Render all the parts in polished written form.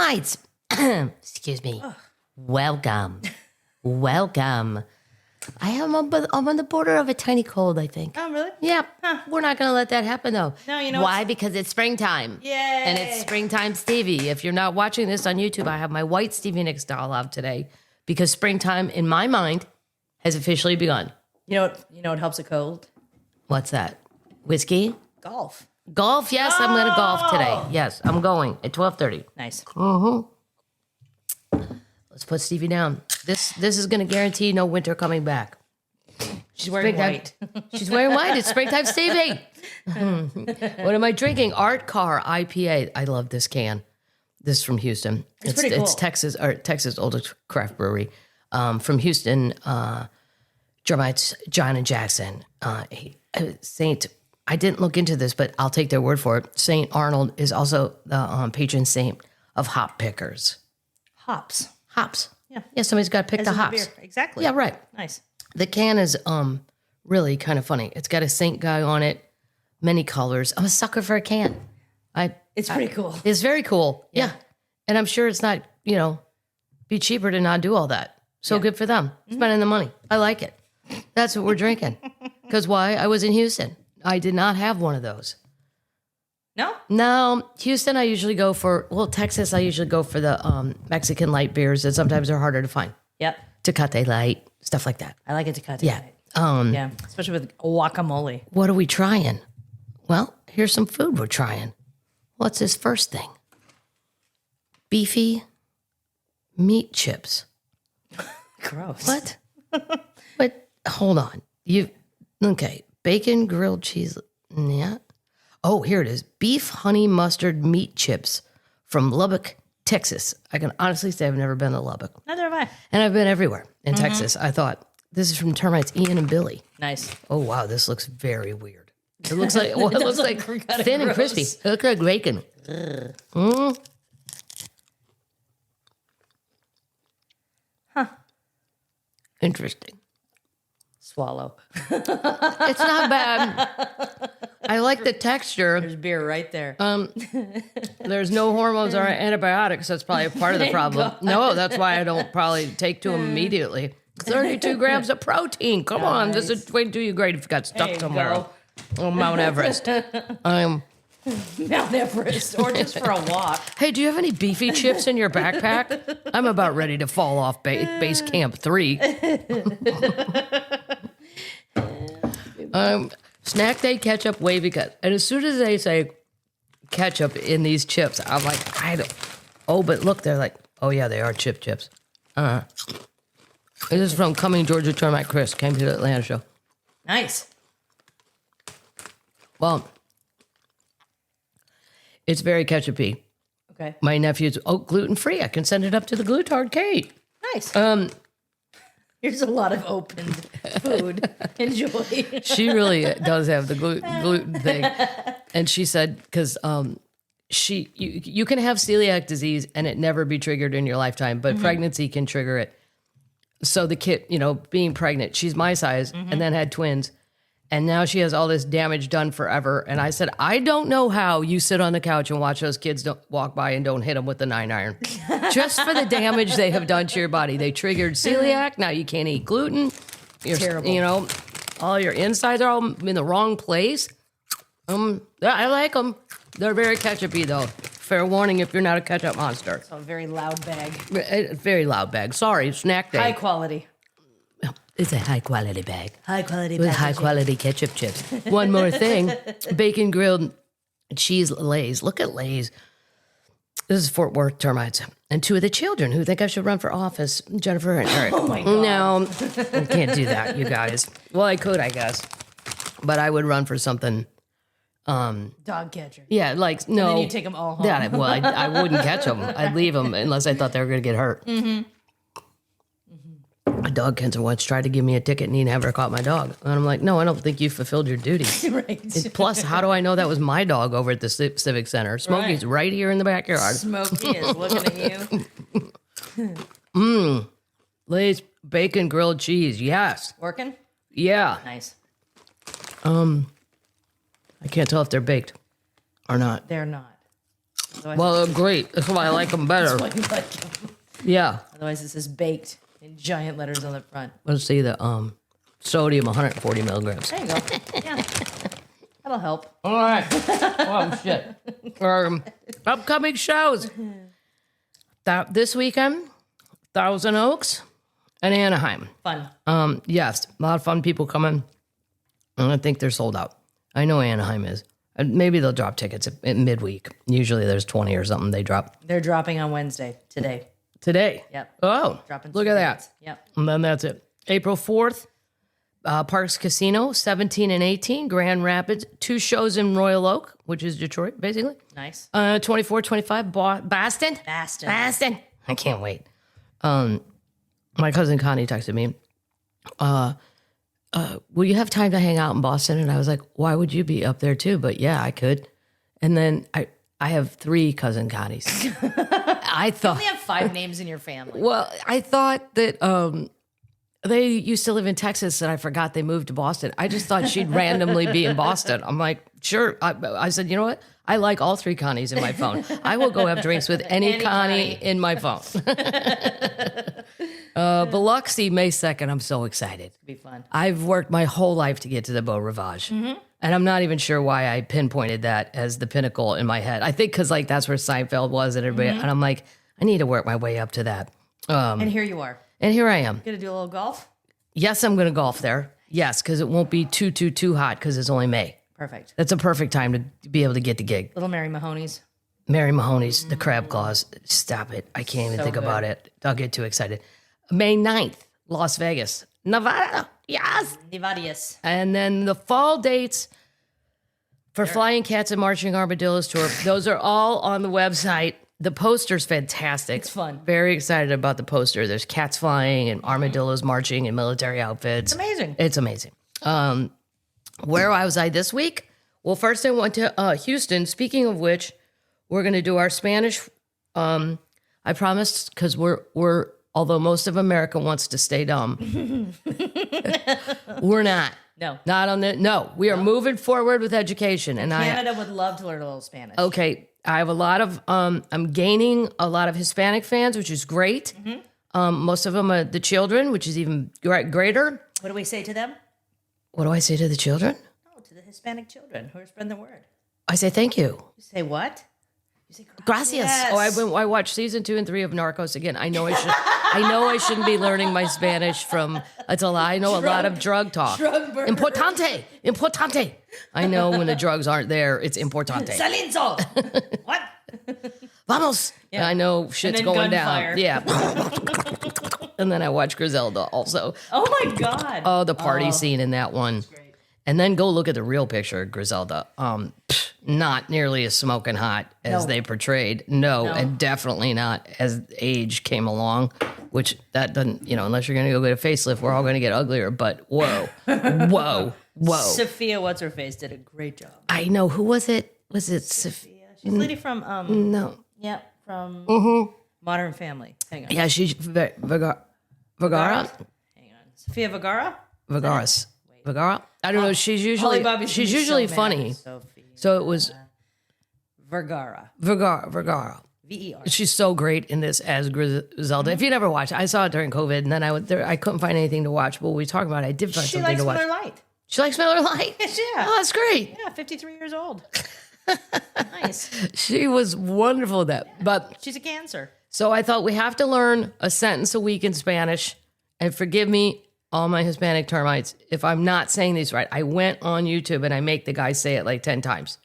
termites. Excuse me. Welcome. Welcome. I'm on the border of a tiny cold, I think. Oh, really? Yeah. We're not going to let that happen, though. No, you know why? Because it's springtime. Yay. And it's springtime Stevie. If you're not watching this on YouTube, I have my white Stevie Nicks doll out today because springtime, in my mind, has officially begun. You know what helps a cold? What's that? Whiskey? Golf. Golf, yes, I'm going to golf today. Yes, I'm going at 12:30. Nice. Let's put Stevie down. This is going to guarantee no winter coming back. She's wearing white. She's wearing white. It's springtime Stevie. What am I drinking? Art Car IPA. I love this can. This is from Houston. It's pretty cool. It's Texas oldest craft brewery. From Houston, Jermites, John and Jackson. I didn't look into this, but I'll take their word for it. Saint Arnold is also the patron saint of hop pickers. Hops. Yeah, somebody's got to pick As the in hops. beer. Exactly. Yeah, right. Nice. The can is really kind of funny. It's got a saint guy on it, many colors. I'm a sucker for a can. It's pretty cool. It's very cool. Yeah. And I'm sure it's not, be cheaper to not do all that. So good for them. Spending the money. I like it. That's what we're drinking. Because why? I was in Houston. I did not have one of those. No, Houston, I usually go for, Texas, I usually go for the Mexican light beers that sometimes are harder to find. Yep. Tecate Light, stuff like that. I like it to cut. Yeah. Yeah, especially with guacamole. What are we trying? Well, here's some food we're trying. What's this first thing? Beefy meat chips. Gross. What? But hold on. Okay. Bacon grilled cheese. Yeah. Oh, here it is. Beef honey mustard meat chips from Lubbock, Texas. I can honestly say I've never been to Lubbock. Neither have I. And I've been everywhere in Texas. I thought, this is from termites Ian and Billy. Nice. Oh, wow. This looks very weird. It looks like, it looks like thin and crispy. It looks like bacon. Interesting. Swallow. It's not bad. I like the texture. There's beer right there. There's no hormones or antibiotics. That's probably a part of the problem. God. No, that's why I don't probably take to them immediately. 32 grams of protein. Come on. This would do you great if you got stuck somewhere on Mount Everest. Mount Everest, or just for a walk. Hey, do you have any beefy chips in your backpack? I'm about ready to fall off base camp 3. Snack day ketchup, wavy cut. And as soon as they say ketchup in these chips, I'm like, I don't. Oh, but look, they're like, oh yeah, they are chips. This is from Coming Georgia Termite Chris. Came to the Atlanta show. Nice. Well, it's very ketchup-y. Okay. My nephew's gluten-free. I can send it up to the glutard Kate. Nice. Here's a lot of open food. Enjoy. She really does have the gluten thing. And she said, because you can have celiac disease and it never be triggered in your lifetime, but pregnancy can trigger it. So the kid, being pregnant, she's my size and then had twins. And now she has all this damage done forever. And I said, I don't know how you sit on the couch and watch those kids walk by and don't hit them with the 9-iron. Just for the damage they have done to your body. They triggered celiac. Now you can't eat gluten. Terrible. All your insides are all in the wrong place. I like them. They're very ketchup-y, though. Fair warning if you're not a ketchup monster. So a very loud bag. Very loud bag. Sorry, snack day. High quality. It's a high-quality bag. High quality With high-quality ketchup chips. One more thing. Bacon grilled cheese Lay's. Look at Lay's. This is Fort Worth termites. And 2 of the children who think I should run for office, Jennifer and Eric. Oh, my God. No, I can't do that, you guys. Well, I could, I guess. But I would run for something. Dog catcher. Yeah, like, no. And then you take them all home. Yeah, well, I wouldn't catch them. I'd leave them unless I thought they were going to get hurt. A dog catcher once tried to give me a ticket and he never caught my dog. And I'm like, no, I don't think you fulfilled your duty. Right. Plus, how do I know that was my dog over at the Civic Center? Smokey's right here in the backyard. Smokey is looking at you. Lay's bacon grilled cheese. Yes. Working? Yeah. Nice. I can't tell if they're baked or not. They're not. Well, great. That's why I like them better. That's why you like them. Yeah. Otherwise, this is baked in giant letters on the front. Let's see the sodium, 140 milligrams. There you go. Yeah. That'll help. All right. Oh, shit. Upcoming shows. This weekend, Thousand Oaks and Anaheim. Fun. Yes, a lot of fun people coming. And I think they're sold out. I know Anaheim is. Maybe they'll drop tickets at midweek. Usually there's 20 or something they drop. They're dropping on Wednesday, today. Today? Yep. Oh, Dropping look at that. Yep. And then that's it. April 4th, Parks Casino, 17 and 18, Grand Rapids. 2 shows in Royal Oak, which is Detroit, basically. Nice. 24, 25, Boston. Boston. I can't wait. My cousin Connie texted me, will you have time to hang out in Boston? And I was like, why would you be up there too? But yeah, I could. And then I have 3 cousin Connies. I thought You only have 5 names in your family. Well, I thought that they used to live in Texas, and I forgot they moved to Boston. I just thought she'd randomly be in Boston. I'm like, sure. I said, you know what? I like all 3 Connies in my phone. I will go have drinks with any Connie in my phone. Biloxi, May 2nd. I'm so excited. It'll be fun. I've worked my whole life to get to the Beau Rivage. Mm-hmm. And I'm not even sure why I pinpointed that as the pinnacle in my head. I think because like that's where Seinfeld was and everybody. Mm-hmm. And I'm like, I need to work my way up to that. And here you are. And here I am. Gonna do a little golf? Yes, I'm going to golf there. Yes, because it won't be too hot because it's only May. Perfect. That's a perfect time to be able to get the gig. Little Mary Mahoney's. Mary Mahoney's, the crab claws. Stop it. I can't even think good. about it. I'll get too excited. May 9th, Las Vegas, Nevada. Yes. Nevadius. And then the fall dates for Flying Cats and Marching Armadillos Tour. Those are all on the website. The poster's fantastic. It's fun. Very excited about the poster. There's cats flying and armadillos marching in military outfits. It's amazing. It's amazing. Where was I this week? Well, first I went to Houston. Speaking of which, we're going to do our Spanish. I promised, because we're although most of America wants to stay dumb, we're not. No. Not on the. No, we are moving forward with education, and Canada would love to learn a little Spanish. Okay, I have a lot of. I'm gaining a lot of Hispanic fans, which is great. Mm-hmm. Most of them are the children, which is even greater. What do we say to them? What do I say to the children? No, to the Hispanic children who are spreading the word. I say thank you. You say what? You say gracias. Oh, I watched season 2 and 3 of Narcos again. I know I shouldn't be learning my Spanish from. It's a lot. I know a lot of drug talk. Importante. I know when the drugs aren't there, it's importante. Salinzo. What? Vamos. Yeah. I know shit's going gunfire. down. Yeah. And then I watched Griselda also. Oh my God. Oh, the party scene in that one. Great. And then go look at the real picture of Griselda. Not nearly as smoking hot as they portrayed. No, and definitely not as age came along, which that doesn't, unless you're going to go get a facelift, we're all going to get uglier. But whoa. Sophia, what's her face, did a great job. I know. Who was it? Was it Sophia? She's the lady from, No. yeah, from Modern Family. Hang on. Yeah, she's Vergara? Hang on. Sophia Vergara? Vergara? I don't know. She's usually funny. So it was Vergara. Vergara. V-E-R. She's so great in this as Griselda. If you never watched, I saw it during COVID, and then I couldn't find anything to watch. But when we talked about it, I did find something to watch. She likes Miller Lite. She likes Miller Lite? Yeah. Oh, that's great. Yeah, 53 years old. Nice. She was wonderful at that. But she's a Cancer. So I thought we have to learn a sentence a week in Spanish. And forgive me, all my Hispanic termites, if I'm not saying these right. I went on YouTube and I make the guy say it like 10 times.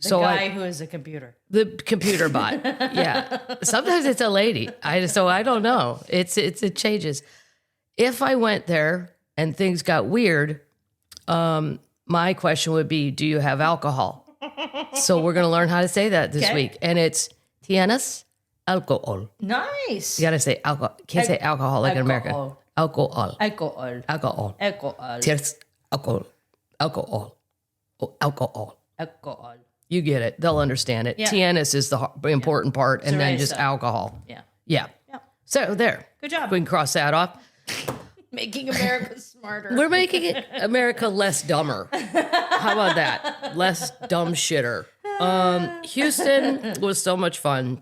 The guy who is a computer. The computer bot. Yeah. Sometimes it's a lady. So I don't know. It changes. If I went there and things got weird, my question would be, do you have alcohol? So we're going to learn how to say that this week. And it's tienes alcohol. Nice. You got to say alcohol. Can't say alcohol like in America. Alcohol. Tienes alcohol. Alcohol. You get it. They'll understand it. Yeah. Tienes is the important part, and then just alcohol. Yeah. So there. Good job. We can cross that off. Making America smarter. We're making America less dumber. How about that? Less dumb shitter. Houston was so much fun.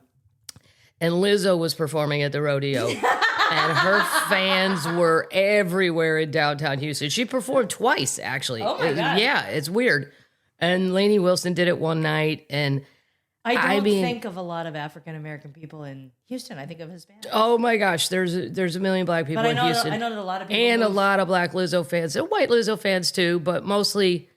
And Lizzo was performing at the rodeo. And her fans were everywhere in downtown Houston. She performed twice, actually. Oh, my God. Yeah, it's weird. And Lainey Wilson did it one night. And I don't think of a lot of African-American people in Houston. I think of Hispanic. oh my gosh, there's a million black people But in Houston. I know that a lot of people and a move. lot of black Lizzo fans. And white Lizzo fans too, but mostly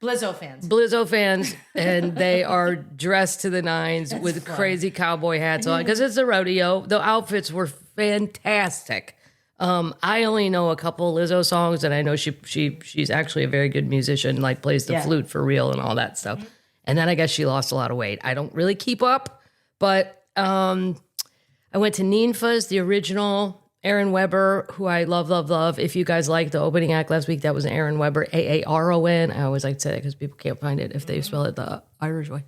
Blizzo fans. Blizzo fans. And they are dressed to the nines with crazy cowboy hats on because it's a rodeo. The outfits were fantastic. I only know a couple Lizzo songs, and I know she's actually a very good musician, like plays the flute for real and all that stuff. And then I guess she lost a lot of weight. I don't really keep up, but I went to Ninfa's, the original Aaron Weber, who I love, love, love. If you guys liked the opening act last week, that was Aaron Weber, Aaron. I always like to say that because people can't find it if they spell it the Irish way.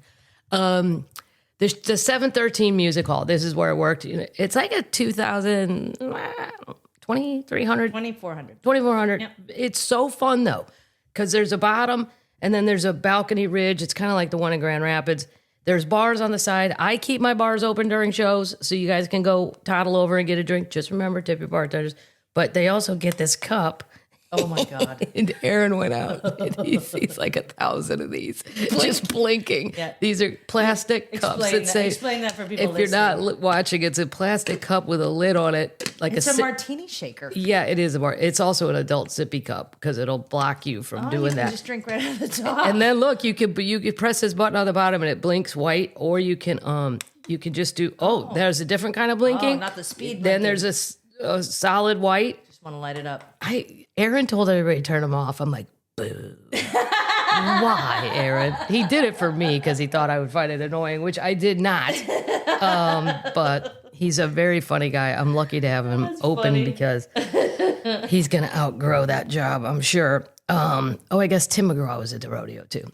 The 713 Music Hall. This is where it worked. It's like a 2,300, 2,400. Yep. It's so fun though, because there's a bottom and then there's a balcony ridge. It's kind of like the one in Grand Rapids. There's bars on the side. I keep my bars open during shows, so you guys can go toddle over and get a drink. Just remember, tip your bartenders. But they also get this cup. Oh my God. And Aaron went out and he sees like 1,000 of these just blinking. Yeah. These are plastic cups that say, explain that for people if you're not watching, it's a plastic cup with a lid on it. Like it's a martini shaker. Yeah, it is. It's also an adult sippy cup because it'll block you from doing that. Just drink right out of the top. And then look, you could press this button on the bottom and it blinks white, or you can just do, there's a different kind of blinking. Oh, not the speed blinking. Then there's a solid white. Just want to light it up. Aaron told everybody to turn them off. I'm like, boo. Why, Aaron? He did it for me because he thought I would find it annoying, which I did not. But he's a very funny guy. I'm lucky to have him open because he's going to outgrow that job, I'm sure. I guess Tim McGraw was at the rodeo too.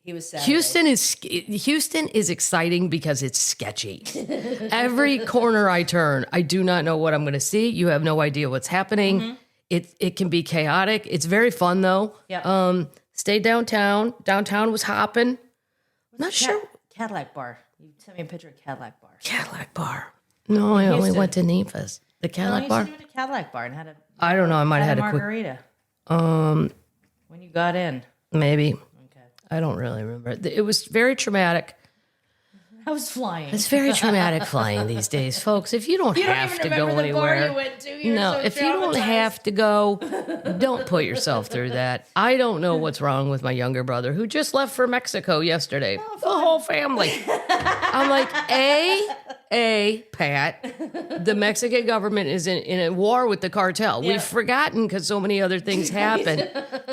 He was sad. Houston is exciting because it's sketchy. Every corner I turn, I do not know what I'm going to see. You have no idea what's happening. Mm-hmm. It can be chaotic. It's very fun though. Yeah. Stayed downtown. Downtown was hopping. Not sure. Cadillac Bar. You sent me a picture of Cadillac Bar. Cadillac Bar. No, I only went to Ninfa's. The Cadillac Bar. You went to Cadillac Bar and had a. I don't know. I might have had a margarita. When you got in. Maybe. Okay. I don't really remember. It was very traumatic. I was flying. It's very traumatic flying these days, folks. If you don't have to go anywhere, if you don't have to go, don't put yourself through that. I don't know what's wrong with my younger brother who just left for Mexico yesterday. The whole family. I'm like, Pat, the Mexican government is in a war with the cartel. Yeah. We've forgotten because so many other things happen.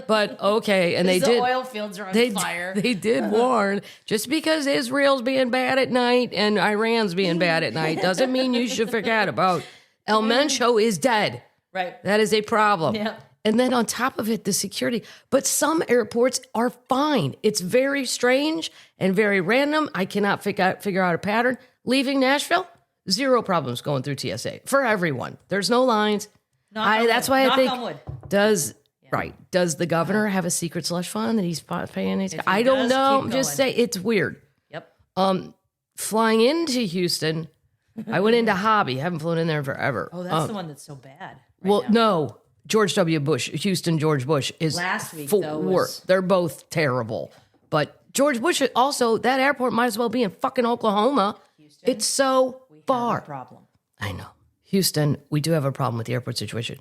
But okay, and they did. The oil fields are on fire. They did warn. Just because Israel's being bad at night and Iran's being bad at night doesn't mean you should forget about El Mencho is dead. Right. That is a problem. Yeah. And then on top of it, the security. But some airports are fine. It's very strange and very random. I cannot figure out a pattern. Leaving Nashville, zero problems going through TSA for everyone. There's no lines. That's why I think does the governor have a secret slush fund that he's paying these guys? I don't know. I'm just saying it's weird. Yep. Flying into Houston, I went into Hobby. I haven't flown in there forever. Oh, that's the one that's so bad. No. George W. Bush, Houston George Bush is last week They're both terrible. But George Bush also, that airport might as well be in fucking Oklahoma. Houston, it's so far. Have a problem. I know. Houston, we do have a problem with the airport situation.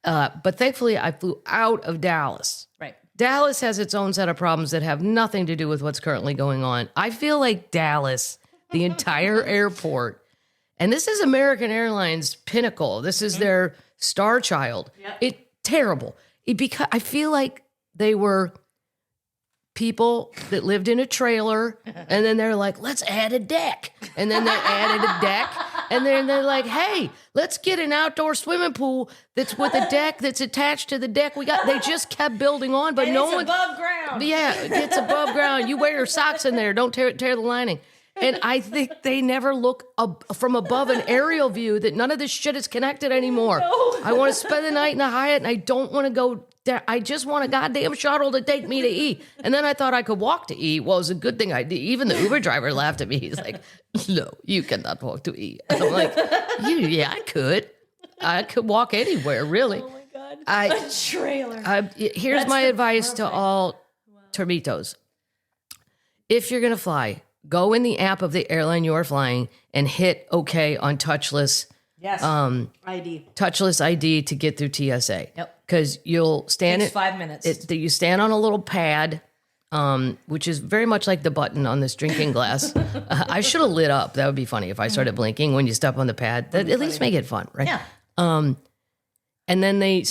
But thankfully I flew out of Dallas. Right. Dallas has its own set of problems that have nothing to do with what's currently going on. I feel like Dallas, the entire airport, and this is American Airlines pinnacle. This is their star child. Yep. Terrible. Because I feel like they were people that lived in a trailer, and then they're like, let's add a deck. And then they added a deck, and then they're like, hey, let's get an outdoor swimming pool that's with a deck that's attached to the deck we got. They just kept building on, but it's above ground. Yeah, it's above ground. You wear your socks in there. Don't tear the lining. And I think they never look from above an aerial view that none of this shit is connected anymore. No. I want to spend the night in a Hyatt, and I don't want to go I just want a goddamn shuttle to take me to E. And then I thought I could walk to E. Well, it was a good thing I did. Even the Uber driver laughed at me. He's like, no, you cannot walk to E. And I'm like, yeah, I could. I could walk anywhere, really. Oh my God. A trailer. Here's my advice to all termitos. If you're going to fly, go in the app of the airline you are flying and hit OK on touchless ID. Touchless ID to get through TSA. Yep. Because you'll stand Takes 5 minutes. You stand on a little pad, which is very much like the button on this drinking glass. I should have lit up. That would be funny if I started blinking when you step on the pad. That at least make it fun, right? Yeah. And then they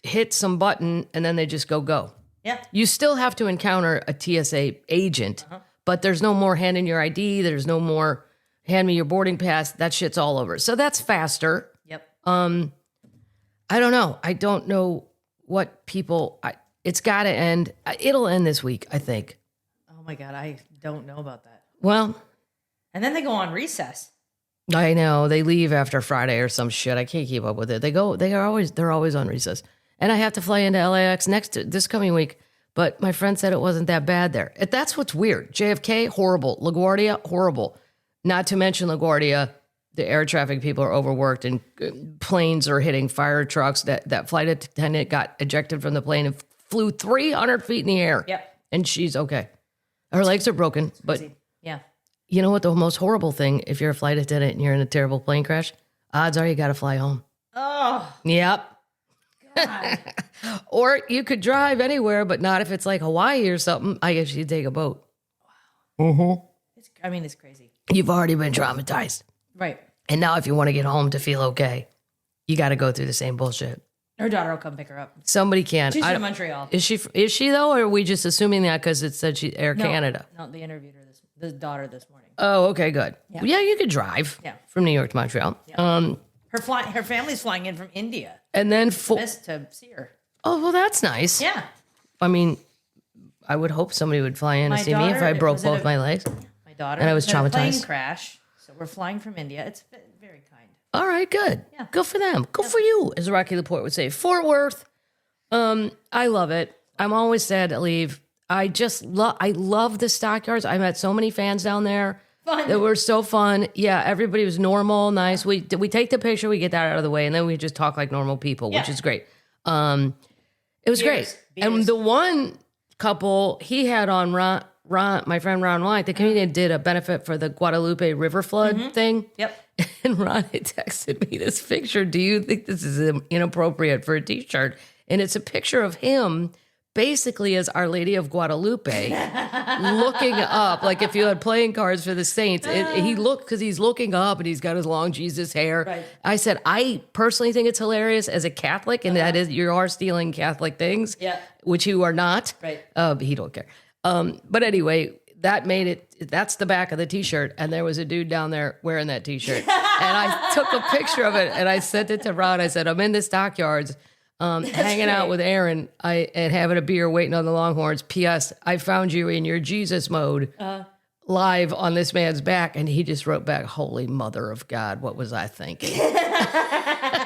hit some button and then they just go. Yeah. You still have to encounter a TSA agent, but there's no more hand in your ID. There's no more hand me your boarding pass. That shit's all over. So that's faster. Yep. I don't know. I don't know what people. It's got to end. It'll end this week, I think. Oh my God, I don't know about that. Well, and then they go on recess. I know they leave after Friday or some shit. I can't keep up with it. They're always on recess. And I have to fly into LAX this coming week. But my friend said it wasn't that bad there. That's what's weird. JFK, horrible. LaGuardia, horrible. Not to mention LaGuardia, the air traffic people are overworked and planes are hitting fire trucks. That flight attendant got ejected from the plane and flew 300 feet in the air. Yep. And she's okay. Her legs are broken. But yeah. You know what the most horrible thing, if you're a flight attendant and you're in a terrible plane crash, odds are you got to fly home. Oh. Yep. God. Or you could drive anywhere, but not if it's like Hawaii or something. I guess you'd take a boat. Wow. Mm-hmm. It's crazy. You've already been traumatized. Right. And now if you want to get home to feel okay, you got to go through the same bullshit. Her daughter will come pick her up. Somebody can. She's in Montreal. Is she though, or are we just assuming that because it said she Air Canada? No, they interviewed her the daughter this morning. Oh, okay, good. Yeah, you could drive from New York to Montreal. Yeah. Her family's flying in from India. And then to see her. Oh, well, that's nice. Yeah. I mean, I would hope somebody would fly in to see me if I broke both my legs. My daughter. And I was traumatized. A plane crash. So we're flying from India. It's very kind. All right, good. Yeah. Good for them. Good for you, as Rocky Laporte would say. Fort Worth. I love it. I'm always sad to leave. I love the Stockyards. I met so many fans down there. Fun. That were so fun. Yeah, everybody was normal, nice. We take the picture, we get that out of the way, and then we just talk like normal people, which is great. It was great. And the one couple he had on Ron, my friend Ron White, the comedian, did a benefit for the Guadalupe River flood thing. Yep. And Ron had texted me this picture. Do you think this is inappropriate for a t-shirt? And it's a picture of him basically as Our Lady of Guadalupe looking up. Like if you had playing cards for the Saints, he looked, because he's looking up and he's got his long Jesus hair. Right. I said, I personally think it's hilarious as a Catholic, and that is, you are stealing Catholic things, which you are not. Right. He don't care. But anyway, that made it, that's the back of the t-shirt. And there was a dude down there wearing that t-shirt. And I took a picture of it and I sent it to Ron. I said, I'm in the Stockyards, hanging out with Aaron and having a beer, waiting on the Longhorns. P.S. I found you in your Jesus mode live on this man's back. And he just wrote back, holy mother of God, what was I thinking?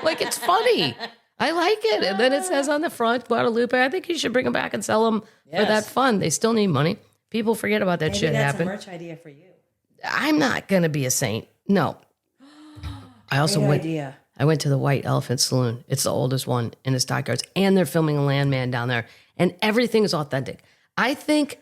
Like, it's funny. I like it. And then it says on the front, Guadalupe. I think you should bring them back and sell them for that fund. They still need money. People forget about that shit happen. That's a merch idea for you. I'm not going to be a saint. No. I also I went to the White Elephant Saloon. It's the oldest one in the Stockyards. And they're filming a Landman down there. And everything is authentic. I think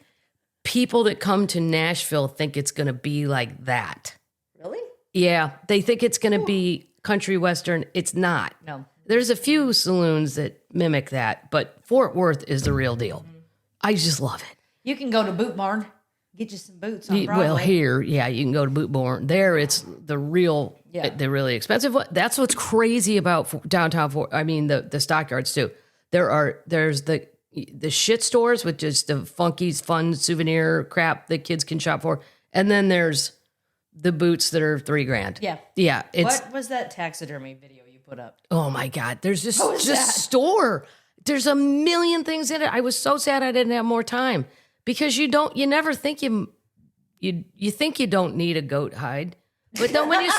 people that come to Nashville think it's going to be like that. Really? Yeah. They think it's going to be country western. It's not. No. There's a few saloons that mimic that, but Fort Worth is the real deal. I just love it. You can go to Boot Barn, get you some boots on Broadway. Well, here, you can go to Boot Barn. There, it's the real, the really expensive one. That's what's crazy about downtown Fort. I mean, the Stockyards too. There's the shit stores with just the funky, fun souvenir crap that kids can shop for, and then there's the boots that are $3,000. Yeah. What was that taxidermy video you put up? Oh my God! There's this store. There's a million things in it. I was so sad I didn't have more time, because you never think you think you don't need a goat hide, But then when you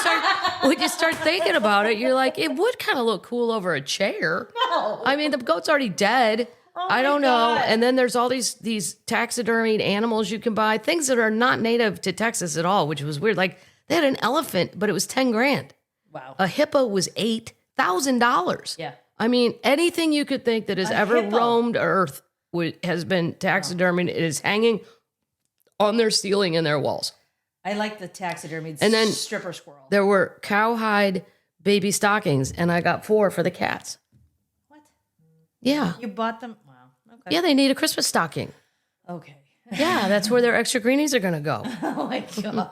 start thinking about it, you're like, it would kind of look cool over a chair. No. I mean, the goat's already dead. I don't know. And then there's all these taxidermied animals you can buy, things that are not native to Texas at all, which was weird. Like they had an elephant, but it was $10,000. Wow. A hippo was $8,000. Yeah. I mean, anything you could think that has ever hippo. roamed Earth has been taxidermied. It is hanging on their ceiling and their walls. I like the taxidermied And then stripper squirrel. There were cowhide baby stockings, and I got 4 for the cats. What? Yeah. You bought them? Wow. Okay. Yeah, they need a Christmas stocking. Okay. Yeah, that's where their extra greenies are going to go. Oh my God.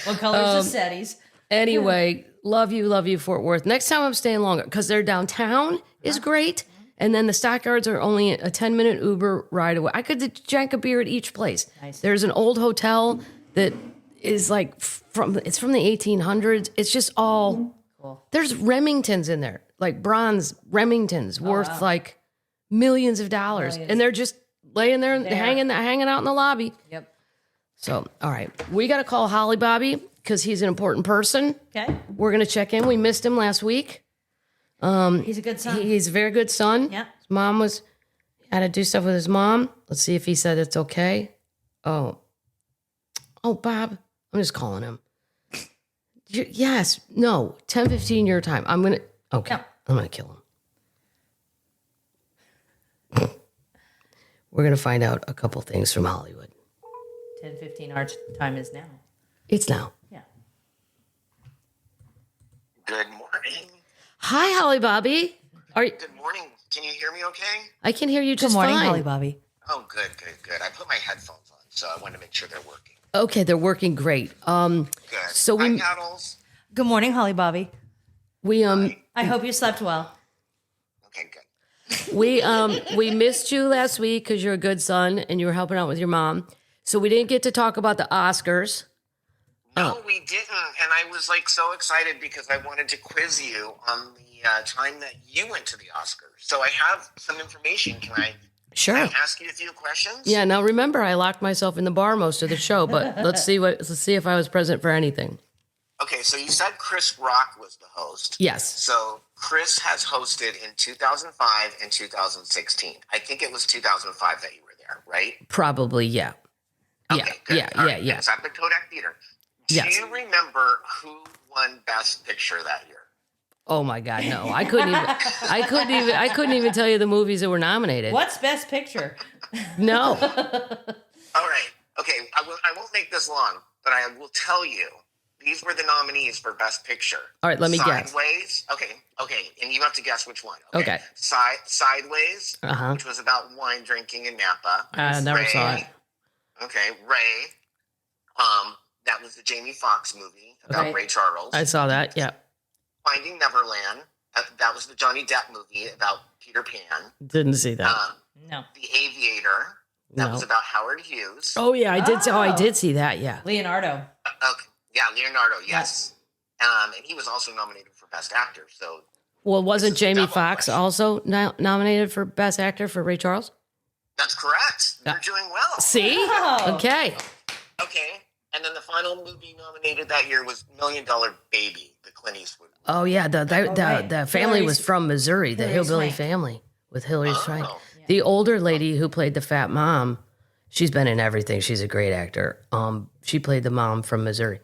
What color is the setties? Anyway, love you, Fort Worth. Next time I'm staying longer because their downtown is great. And then the Stockyards are only a 10-minute Uber ride away. I could drink a beer at each place. Nice. There's an old hotel that is like from the 1800s. It's just all Cool. There's Remingtons in there, like bronze Remingtons worth like millions of dollars. Millions. And they're just laying there and hanging out in the lobby. Yep. So, all right. We got to call HollyBobby because he's an important person. Okay. We're going to check in. We missed him last week. He's a good son. He's a very good son. Yeah. His mom had to do stuff with his mom. Let's see if he said it's okay. Oh, Bob, I'm just calling him. Yes. No. 10:15 your time. I'm going to, okay. No. I'm going to kill him. We're going to find out a couple things from Hollywood. 10:15 our time is now. It's now. Yeah. Good morning. Hi, HollyBobby. Good morning. Can you hear me okay? I can hear you just Good morning, fine. HollyBobby. Oh, good. I put my headphones on, so I wanted to make sure they're working. Okay, they're working great. Good. So Hi, we Paddles. Good morning, HollyBobby. I hope you slept well. Okay, good. we missed you last week because you're a good son and you were helping out with your mom. So we didn't get to talk about the Oscars. No, we didn't, and I was like so excited because I wanted to quiz you on the time that you went to the Oscars. So I have some information. Can I Sure. ask you a few questions? Yeah. Now remember, I locked myself in the bar most of the show, but let's see if I was present for anything. Okay, so you said Chris Rock was the host. Yes. So Chris has hosted in 2005 and 2016. I think it was 2005 that you were there, right? Probably. Yeah. Okay, good. Yeah. All right, Yeah. It's at the Kodak Theater. Do Yes. you remember who won Best Picture that year? Oh my God, no! I couldn't even tell you the movies that were nominated. What's Best Picture? No. All right. Okay, I won't make this long, but I will tell you. These were the nominees for Best Picture. All right, let me guess. Sideways. Okay, and you have to guess which one. Okay. Sideways, which was about wine drinking in Napa. I never saw it. Okay, Ray. That was the Jamie Foxx movie about Okay. Ray Charles. I saw that. Yeah. Finding Neverland. That was the Johnny Depp movie about Peter Pan. Didn't see that. No. The Aviator. That No. was about Howard Hughes. Oh yeah, I did. I did see that. Yeah. Leonardo. Okay. Yeah, Leonardo. Yes. And he was also nominated for Best Actor. So. Well, wasn't This is a Jamie double Foxx question. also nominated for Best Actor for Ray Charles? That's correct. You're doing well. See? Oh. Okay. Okay. And then the final movie nominated that year was $1 Million Baby, the Clint Eastwood. Oh yeah, the family was Hillary's- from Missouri, the Hillary hillbilly Swank. family with Hillary Swank. Oh. The older lady who played the fat mom, she's been in everything. She's a great actor. She played the mom from Missouri.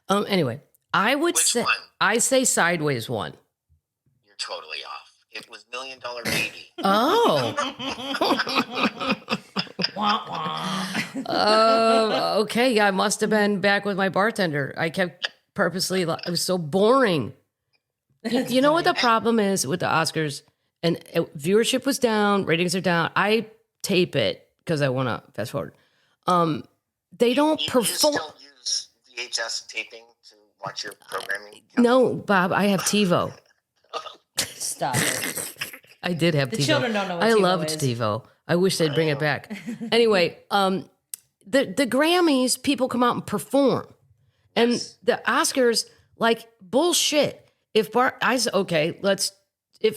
Anyway, I would Which say one? I say Sideways won. You're totally off. It was $1 Million Baby. Oh. Wah, wah. Okay. Yeah, I must have been back with my bartender. I kept purposely, it was so boring. You know what the problem is with the Oscars? And viewership was down, ratings are down. I tape it because I want to fast forward. They don't You perform. still use VHS taping to watch your programming? No, Bob, I have TiVo. Stop it. I did have The TiVo. children don't know what I TiVo loved is. TiVo. I wish they'd bring it back. Anyway, the Grammys, people come out and perform. And the Oscars, like, bullshit. If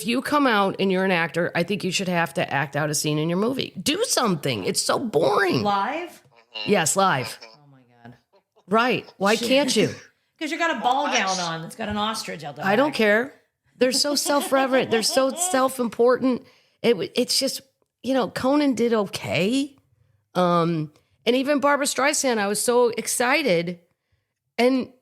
you come out and you're an actor, I think you should have to act out a scene in your movie. Do something. It's so boring. Live? Yes, live. Oh my God. Right. Why can't you? Because you got a ball gown on that's got an ostrich out there. I don't care. They're so self-reverent. They're so self-important. It's just, Conan did okay. And even Barbara Streisand, I was so excited. And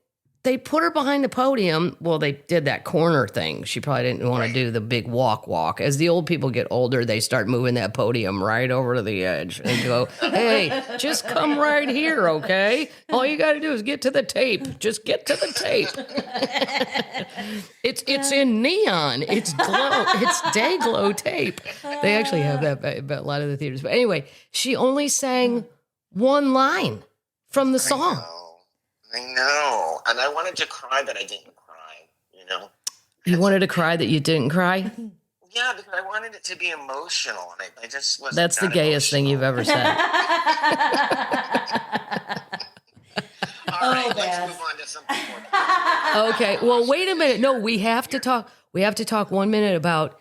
they put her behind the podium. Well, they did that corner thing. She probably didn't want to do the big walk. As the old people get older, they start moving that podium right over to the edge and go, hey, just come right here, okay? All you got to do is get to the tape. Just get to the tape. It's in neon. It's glow. It's day glow tape. They actually have that at a lot of the theaters. But anyway, she only sang one line from the song. I know. And I wanted to cry, but I didn't cry, You wanted to cry that you didn't cry? Yeah, because I wanted it to be emotional, and I just wasn't. That's the gayest thing you've ever said. All right, let's move on to something more. Okay, well, wait a minute. No, we have to talk. We have to talk 1 minute about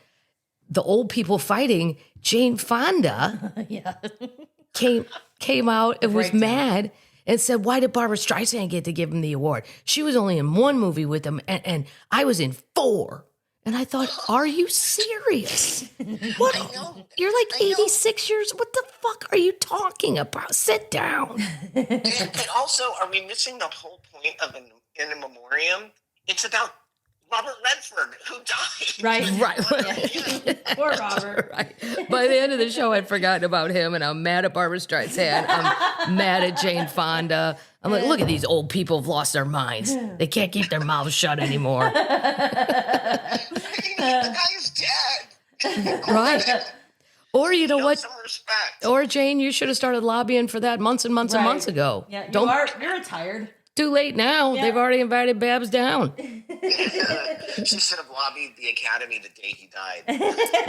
the old people fighting. Jane Fonda came out and was mad and said, why did Barbara Streisand get to give him the award? She was only in one movie with him, and I was in 4. And I thought, are you serious? What? You're like 86 years. What the fuck are you talking about? Sit down. And also, are we missing the whole point of in a memoriam? It's about Robert Redford, who died. Right. Poor Robert. Right. By the end of the show, I'd forgotten about him, and I'm mad at Barbara Streisand. I'm mad at Jane Fonda. I'm like, look at these old people have lost their minds. They can't keep their mouths shut anymore. The guy's dead. Right. Or you know what? Some respect. Or Jane, you should have started lobbying for that months and months and months ago. Yeah, you're retired. Too late now. Yeah. They've already invited Babs down. She should have lobbied the Academy the day he died.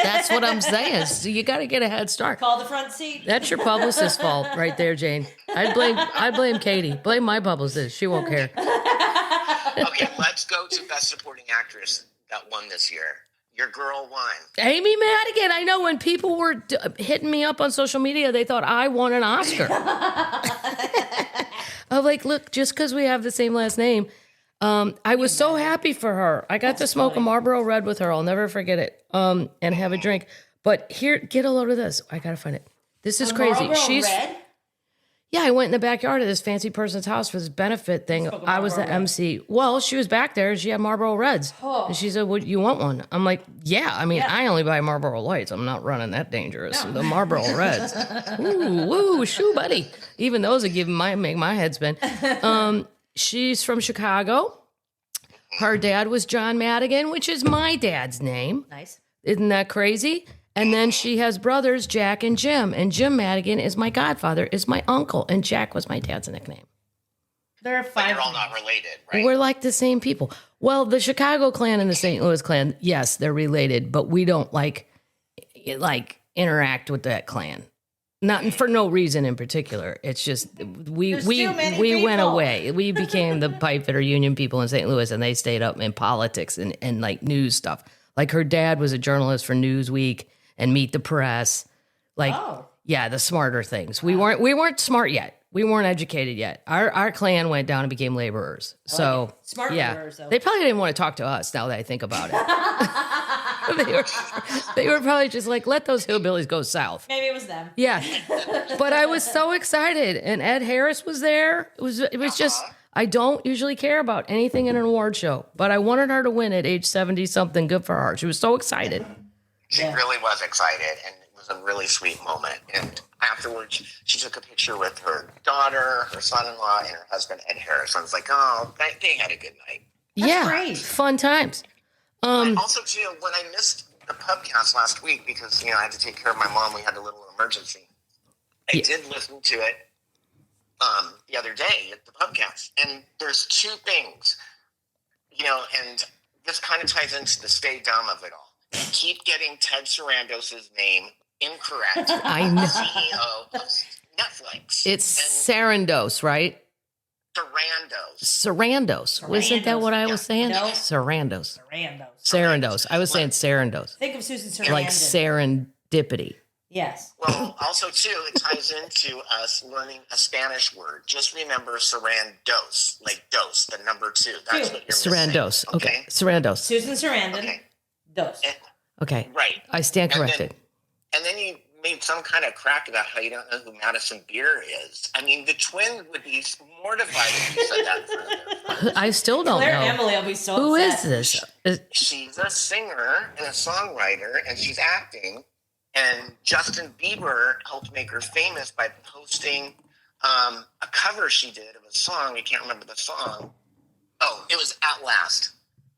That's what I'm saying. So you got to get a head start. Call the front seat. That's your publicist's fault right there, Jane. I blame Katie. Blame my publicist. She won't care. Okay, let's go to Best Supporting Actress that won this year. Your girl won. Amy Madigan. I know when people were hitting me up on social media, they thought I won an Oscar. I'm like, look, just because we have the same last name. I was so happy for her. I got to smoke a Marlboro Red with her. I'll never forget it. And have a drink. But here, get a load of this. I got to find it. This is crazy. Marlboro Red? Yeah, I went in the backyard of this fancy person's house for this benefit thing. I was the MC. Well, she was back there. She had Marlboro Reds. Oh. And she said, "Would you want one?" I'm like, yeah. I mean, I only buy Marlboro Lights. I'm not running that dangerous. No. The Marlboro Reds. Ooh, woo, shoo, buddy. Even those would make my head spin. She's from Chicago. Her dad was John Madigan, which is my dad's name. Nice. Isn't that crazy? And then she has brothers, Jack and Jim. And Jim Madigan is my godfather, is my uncle. And Jack was my dad's nickname. There are 5. But you're all not related, right? We're like the same people. Well, the Chicago clan and the St. Louis clan, yes, they're related, but we don't like interact with that clan. Not for no reason in particular. It's just we went away. We became the pipefitter union people in St. Louis, and they stayed up in politics and like news stuff. Like her dad was a journalist for Newsweek and Meet the Press. Like, yeah, the smarter things. We weren't smart yet. We weren't educated yet. Our clan went down and became laborers. So smart laborers, though. They probably didn't want to talk to us now that I think about it. they were probably just like, let those hillbillies go south. Maybe it was them. Yeah. But I was so excited. And Ed Harris was there. It was just, I don't usually care about anything in an award show, but I wanted her to win at age 70 something. Good for her. She was so excited. She really was excited, and it was a really sweet moment. And afterwards, she took a picture with her daughter, her son-in-law, and her husband, Ed Harris. I was like, oh, they had a good night. That's great. Fun times. Also, too, when I missed the Pubcast last week because, I had to take care of my mom, we had a little emergency. I did listen to it the other day at the Pubcast. And there's 2 things, and this kind of ties into the stay dumb of it all. You keep getting Ted Sarandos' name incorrect. I know. CEO of Netflix. It's Sarandos, right? Sarandos. Wasn't that what I was saying? No. Sarandos. I was saying Sarandos. Think of Susan Sarandon. Like serendipity. Yes. Well, also too, it ties into us learning a Spanish word. Just remember Sarandos, like dos, the number 2. That's what you're Sarandos. missing. Okay. Sarandos. Susan Sarandon. Okay. Dos. Okay. Right. I stand corrected. And then you made some kind of crack about how you don't know who Madison Beer is. I mean, the twins would be mortified if you said that in front of them. I still don't Claire know. and Emily will be so Who upset. is this? She's a singer and a songwriter, and she's acting. And Justin Bieber helped make her famous by posting a cover she did of a song. I can't remember the song. Oh, it was At Last.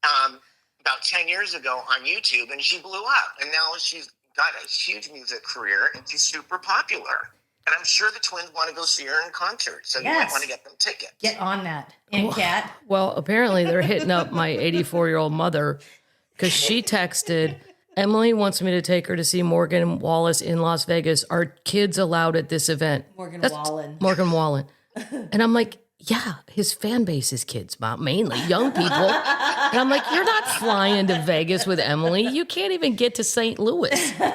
About 10 years ago on YouTube, and she blew up. And now she's got a huge music career, and she's super popular. And I'm sure the twins want to go see her in concert, so you might want to get them tickets. Get on that. And Kat? Well, apparently they're hitting up my 84-year-old mother because she texted, Emily wants me to take her to see Morgan Wallace in Las Vegas. Are kids allowed at this event? Morgan Morgan Wallen. And I'm like, yeah, his fan base is kids, mainly young people. And I'm like, you're not flying to Vegas with Emily. You can't even get to St. Louis. Why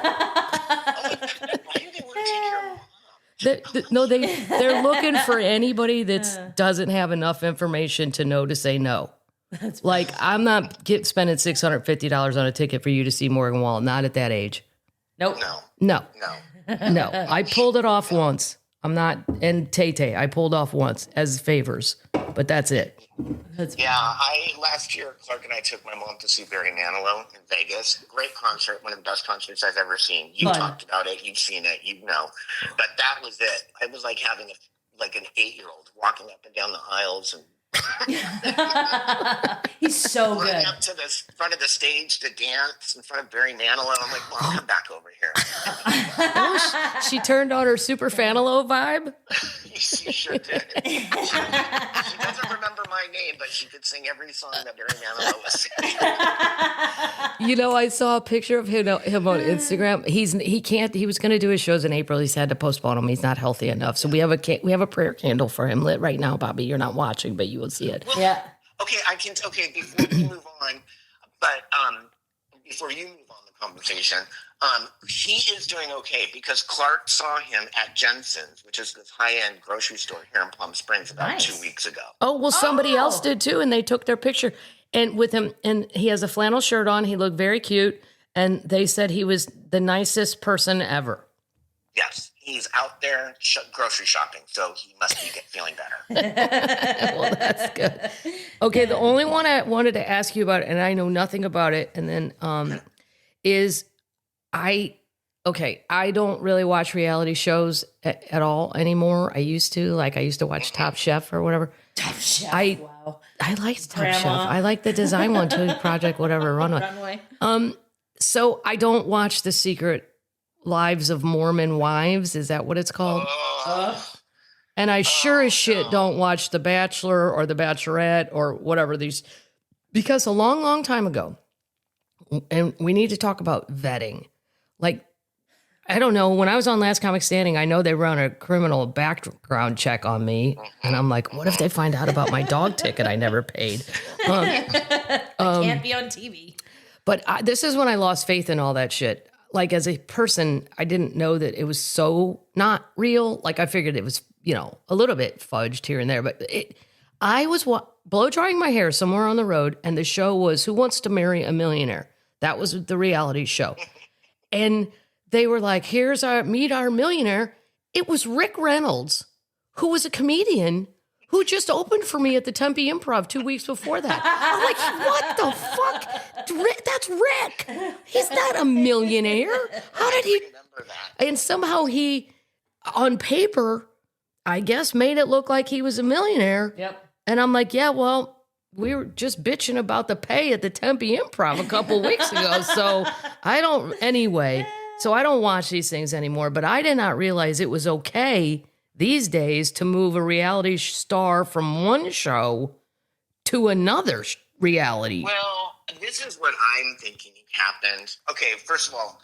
do they want to take your mom? No, they're looking for anybody that doesn't have enough information to know to say no. Like, I'm not spending $650 on a ticket for you to see Morgan Wallen. Not at that age. Nope. No. I pulled it off once. I'm not, and Tay, I pulled off once as favors, but that's it. Last year, Clark and I took my mom to see Barry Manilow in Vegas. Great concert, one of the best concerts I've ever seen. You talked about it, you've seen it, you know. But that was it. It was like having an 8-year-old walking up and down the aisles and He's so good. Running up to the front of the stage to dance in front of Barry Manilow. I'm like, Mom, come back over here. She turned on her Super Fanilow vibe. She sure did. She doesn't remember my name, but she could sing every song that Barry Manilow was singing. You know, I saw a picture of him on Instagram. He was going to do his shows in April. He's had to postpone them. He's not healthy enough. So we have a prayer candle for him lit right now, Bobby. You're not watching, but you will see it. Well, yeah. Okay, before we move on, but before you move on the conversation, he is doing okay because Clark saw him at Jensen's, which is this high-end grocery store here in Palm Springs about 2 weeks ago. Oh, well, somebody else did too, and they took their picture. And with him, and he has a flannel shirt on. He looked very cute, and they said he was the nicest person ever. Yes, he's out there grocery shopping, so he must be feeling better. Well, that's good. Okay, the only one I wanted to ask you about, and I know nothing about it, and then is I don't really watch reality shows at all anymore. I used to watch Top Chef or whatever. Top Chef. Wow. I liked Top Chef. I like the design one too, Project whatever, Runway. So I don't watch The Secret Lives of Mormon Wives. Is that what it's called? And I sure as shit don't watch The Bachelor or The Bachelorette or whatever these, because a long, long time ago, and we need to talk about vetting. Like, I don't know, when I was on Last Comic Standing, I know they run a criminal background check on me. And I'm like, what if they find out about my dog ticket I never paid? I can't be on TV. But this is when I lost faith in all that shit. Like, as a person, I didn't know that it was so not real. Like, I figured it was, a little bit fudged here and there. But I was blow drying my hair somewhere on the road, and the show was Who Wants to Marry a Millionaire? That was the reality show. And they were like, meet our millionaire. It was Rick Reynolds, who was a comedian who just opened for me at the Tempe Improv 2 weeks before that. I'm like, what the fuck? That's Rick. He's not a millionaire. How did he? Remember that. And somehow he, on paper, I guess, made it look like he was a millionaire. Yep. And I'm like, yeah, well, we were just bitching about the pay at the Tempe Improv a couple weeks ago. So I don't watch these things anymore. But I did not realize it was okay these days to move a reality star from one show to another reality. Well, this is what I'm thinking happened. Okay, first of all,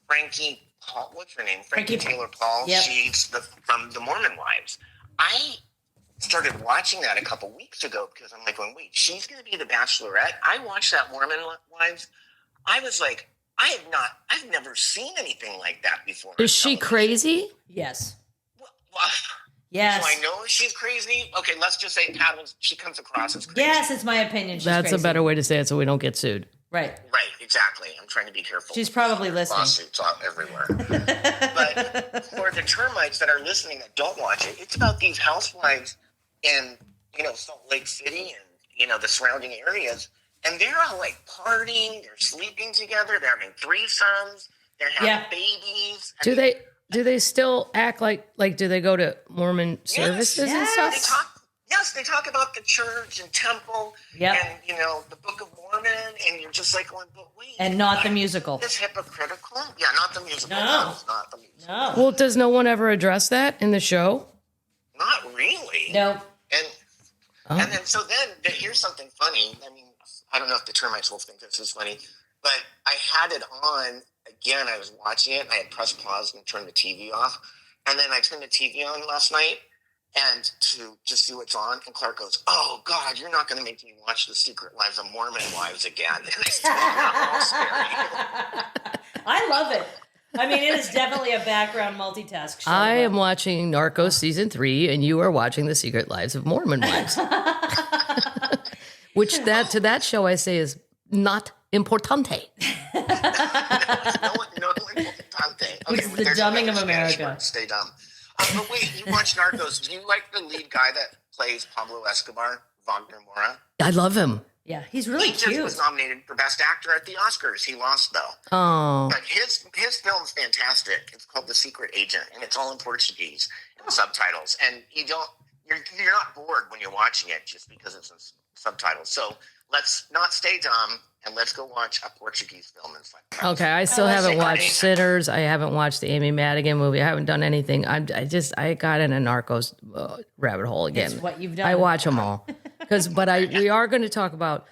Frankie Paul, what's her name? Frankie Taylor Paul. Yep. She's from the Mormon Wives. I started watching that a couple weeks ago because I'm like, wait, she's going to be the Bachelorette? I watched that Mormon Wives. I was like, I've never seen anything like that before. Is she crazy? Yes. Well, Yes. so I know she's crazy. Okay, let's just say she comes across as crazy. Yes, it's my opinion. She's That's crazy. a better way to say it so we don't get sued. Right. Right, exactly. I'm trying to be careful. She's probably listening. Lawsuits all everywhere. But for the termites that are listening that don't watch it, it's about these housewives in, Salt Lake City and, the surrounding areas. And they're all like partying, they're sleeping together, they're having threesomes, they're having babies. Do they still act like do they go to Mormon services and stuff? They talk about the church and temple and, the Book of Mormon, and you're just like going, but wait. And not the musical. It's hypocritical. Yeah, not the musical. No. It's not the musical. No. Well, does no one ever address that in the show? Not really. No. And then here's something funny. I mean, I don't know if the termites will think this is funny, but I had it on again. I was watching it, and I had pressed pause and turned the TV off. And then I turned the TV on last night and to just see what's on. And Clark goes, "Oh God, you're not going to make me watch The Secret Lives of Mormon Wives again." And I said, I love it. I mean, it is definitely a background multitask show. I am watching Narcos season 3, and you are watching The Secret Lives of Mormon Wives. Which to that show I say is not importante. no importante. Okay, It's the dumbing of America. Stay dumb. But wait, you watch Narcos. Do you like the lead guy that plays Pablo Escobar, Wagner Moura? I love him. Yeah, he's really He just cute. was nominated for Best Actor at the Oscars. He lost, though. Oh. But his film's fantastic. It's called The Secret Agent, and it's all in Portuguese and subtitles. And you're not bored when you're watching it just because it's in subtitles. So let's not stay dumb and let's go watch a Portuguese film in subtitles. Okay, I still haven't watched Sinners. I haven't watched the Amy Madigan movie. I haven't done anything. I got in a Narcos rabbit hole again. It's what you've done. I watch them all. We are going to talk about.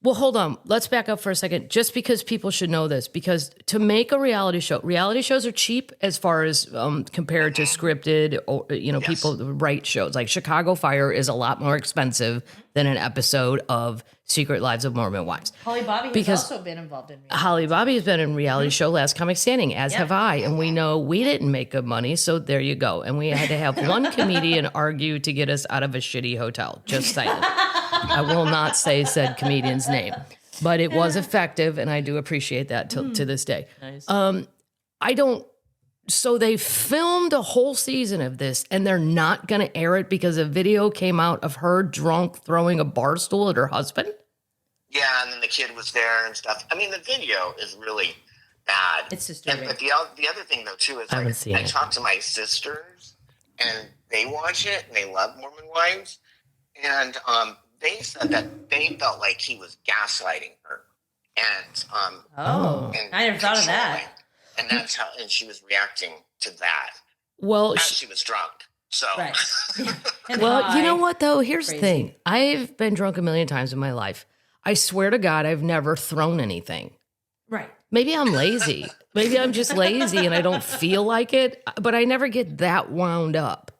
Well, hold on. Let's back up for a second. Just because people should know this, because to make a reality shows are cheap as far as compared to scripted, or people write shows. Like Chicago Fire is a lot more expensive than an episode of Secret Lives of Mormon Wives. HollyBobby has also been involved in reality. HollyBobby has been in reality show Last Comic Standing, as have I. And we know we didn't make good money, so there you go. And we had to have one comedian argue to get us out of a shitty hotel. Just saying. I will not say said comedian's name. But it was effective, and I do appreciate that to this day. Nice. So they filmed a whole season of this, and they're not going to air it because a video came out of her drunk throwing a bar stool at her husband? Yeah, and then the kid was there and stuff. I mean, the video is really bad. It's disturbing. But the other thing, though, too, is haven't seen I it. talked to my sisters, and they watch it, and they love Mormon Wives, and they said that they felt like he was gaslighting her. And I never thought of that. And that's how, and she was reacting to that. Well, as she was drunk. So, Right. well, you know what though? Here's the thing. I've been drunk a million times in my life. I swear to God, I've never thrown anything. Right. Maybe I'm lazy. Maybe I'm just lazy and I don't feel like it. But I never get that wound up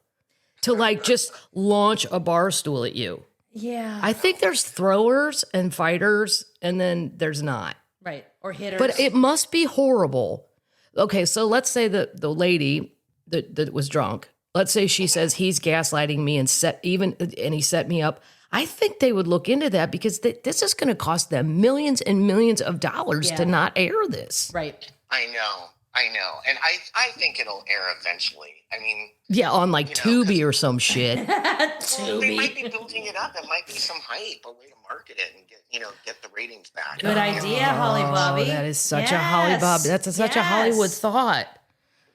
to like just launch a bar stool at you. Yeah. I think there's throwers and fighters, and then there's not. Right. Or hitters. But it must be horrible. Okay, so let's say the lady that was drunk, let's say she says he's gaslighting me and he set me up. I think they would look into that because this is going to cost them millions and millions of dollars to not air this. Right. I know. And I think it'll air eventually. I mean... Yeah, on like Tubi or some shit. Well, they might be building it up. It might be some hype, a way to market it and get the ratings back. Good idea, HollyBobby. That is such a HollyBobby. That's such a Hollywood thought.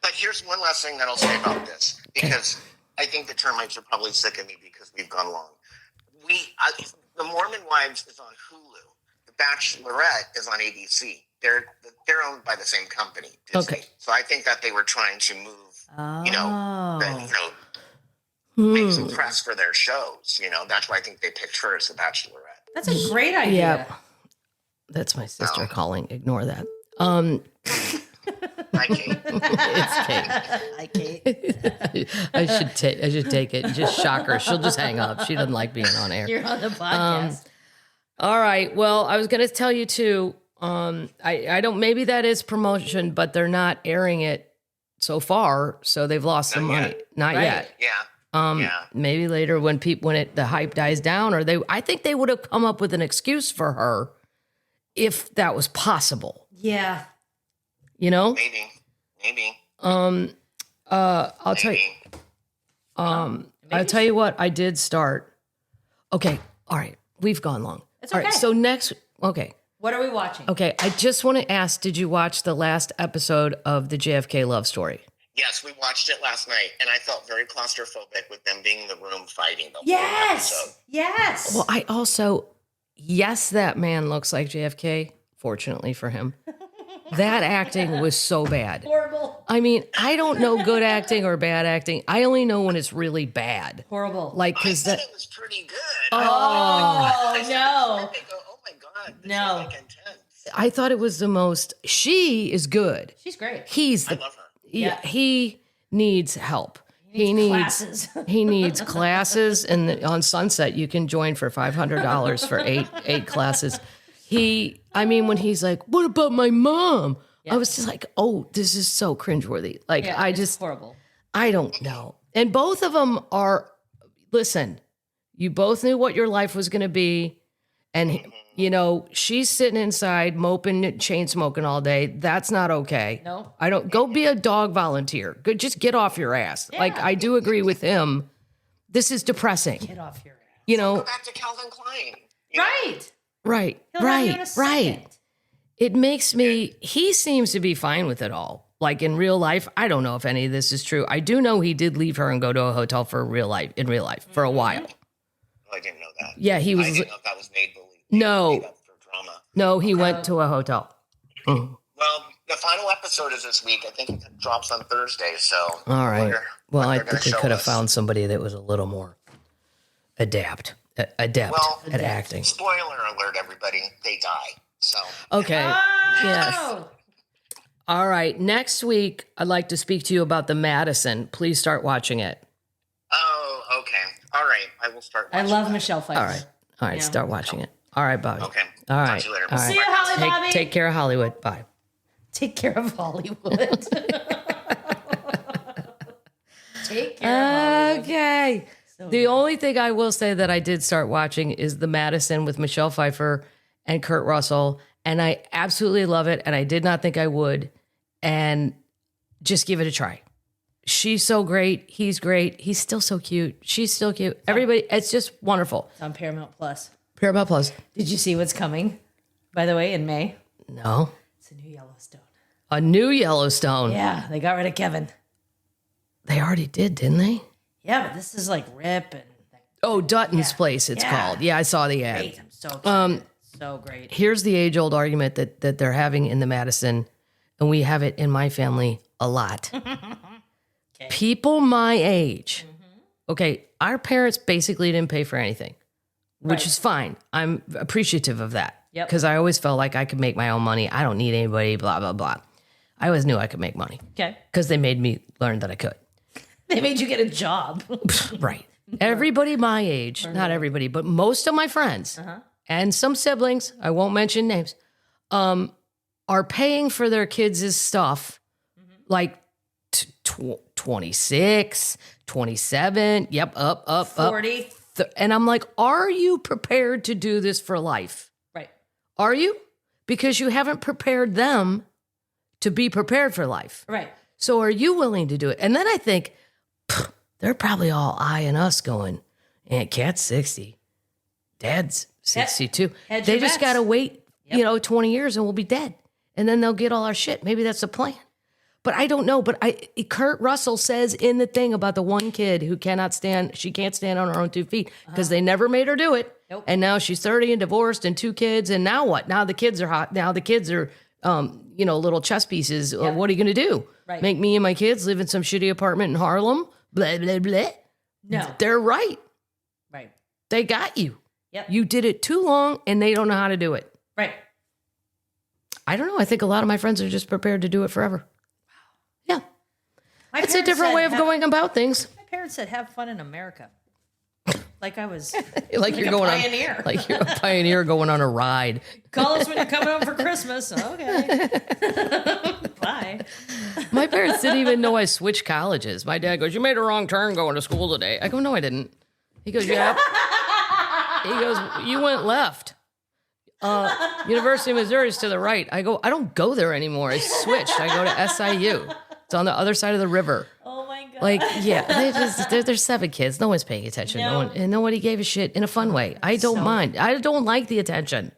But here's one last thing that I'll say about this, because I think the termites are probably sick of me because we've gone long. The Mormon Wives is on Hulu. The Bachelorette is on ABC. They're owned by the same company, Disney. Okay. So I think that they were trying to move, make some press for their shows. That's why I think they picked her as the Bachelorette. That's a great idea. Yeah. That's my sister calling. Ignore that. Hi, Kate. It's Kate. Hi, Kate. I should take it. Just shock her. She'll just hang up. She doesn't like being on air. You're on the podcast. All right. Well, I was going to tell you too. I don't, maybe that is promotion, but they're not airing it so far. So they've lost some money. Not yet. Yeah. Maybe later when the hype dies down, I think they would have come up with an excuse for her if that was possible. Yeah. You know? Maybe. I'll tell you. I'll tell you what, I did start. Okay. All right. We've gone long. It's All okay. right. So next, okay. What are we watching? Okay. I just want to ask, did you watch the last episode of the JFK love story? Yes, we watched it last night, and I felt very claustrophobic with them being in the room fighting the whole Yes. episode. Yes. Well, I also, yes, that man looks like JFK, fortunately for him. That acting was so bad. Horrible. I mean, I don't know good acting or bad acting. I only know when it's really bad. Horrible. Like, I because thought that. it was pretty good. Oh, no. I go, oh my God, this No. is like intense. I thought it was the most. She is good. She's great. He's I the. love her. Yeah, he needs help. He needs classes. He needs classes, and on Sunset you can join for $500 for eight classes. I mean, when he's like, "What about my mom?" I was just like, "Oh, this is so cringeworthy." Like, Yeah, it's horrible. I don't know. And both of them are. Listen, you both knew what your life was going to be, and she's sitting inside moping, chain smoking all day. That's not okay. No. I don't. Go be a dog volunteer. Go, just get off your ass. Yeah. Like, I do agree with him. This is depressing. Get off your ass. Go back to Calvin Klein. You know? Right. Right. He'll have you in a Right. second. It makes me. He seems to be fine with it all. Like in real life, I don't know if any of this is true. I do know he did leave her and go to a hotel for real life for a while. Oh, I didn't know that. Yeah, he was. I didn't know if that was made believe. No. Made up for drama. No, he went to a hotel. Mm. Well, the final episode is this week. I think it drops on Thursday. So All right. Well, I think they could have found. found somebody that was a little more adept Well, at acting. Spoiler alert, everybody. They die. So. Okay. Oh. Yes. All right. Next week, I'd like to speak to you about the Madison. Please start watching it. Oh, okay. All right. I will start I watching love that. Michelle Pfeiffer. All right. All right. Yeah. Start watching it. All right, Bobby. Okay. All Talk right. to you later. All right. See you, Holly Bobby. Take care of Hollywood. Bye. Take care of Hollywood. Take care of Hollywood. Okay. The only thing I will say that I did start watching is The Madison with Michelle Pfeiffer and Kurt Russell. And I absolutely love it. And I did not think I would. And just give it a try. She's so great. He's great. He's still so cute. She's still cute. Everybody, it's just wonderful. It's on Paramount Plus. Paramount Plus. Did you see what's coming, by the way, in May? No. It's a new Yellowstone. A new Yellowstone. Yeah, they got rid of Kevin. They already did, didn't they? Yeah, but this is like Rip and Oh, Dutton's Place, it's called. Yeah, I saw the ad. great. I'm so excited. So great. Here's the age-old argument that they're having in the Madison, and we have it in my family a lot. People my age, okay, our parents basically didn't pay for anything, which Right. is fine. I'm appreciative of that Yep. because I always felt like I could make my own money. I don't need anybody, blah, blah, blah. I always knew I could make money Okay. because they made me learn that I could. They made you get a job. Right. Everybody my age, not everybody, but most of my friends and some siblings, I won't mention names, are paying for their kids' stuff like 26, 27, yep, up. 40. And I'm like, are you prepared to do this for life? Right. Are you? Because you haven't prepared them to be prepared for life. Right. So are you willing to do it? And then I think, they're probably all eyeing us going, Aunt Kat's 60. Dad's 62. Hedge They your just bets. got to wait, 20 years and we'll be dead. And then they'll get all our shit. Maybe that's the plan. But I don't know. But Kurt Russell says in the thing about the one kid who she can't stand on her own 2 feet because they never made her do it. Nope. And now she's 30 and divorced and 2 kids. And now what? Now the kids are hot. Now the kids are, little chess pieces. What are you going to do? Right. Make me and my kids live in some shitty apartment in Harlem? Blah, blah, blah. No. They're right. Right. They got you. Yep. You did it too long and they don't know how to do it. Right. I don't know. I think a lot of my friends are just prepared to do it forever. Yeah. My It's a parents different said way of have- going about things. My parents said, have fun in America. Like I was like you're going pioneer. on, like you're a pioneer going on a ride. Call us when you're coming home for Christmas. Okay. Bye. My parents didn't even know I switched colleges. My dad goes, "You made a wrong turn going to school today." I go, "No, I didn't." He goes, "Yeah." He goes, "You went left. University of Missouri's to the right." I go, "I don't go there anymore. I switched. I go to SIU. It's on the other side of the river." Oh my God. Like, yeah, there's 7 kids. No one's paying attention. And nobody gave a shit in a fun way. I don't mind. I don't like the attention.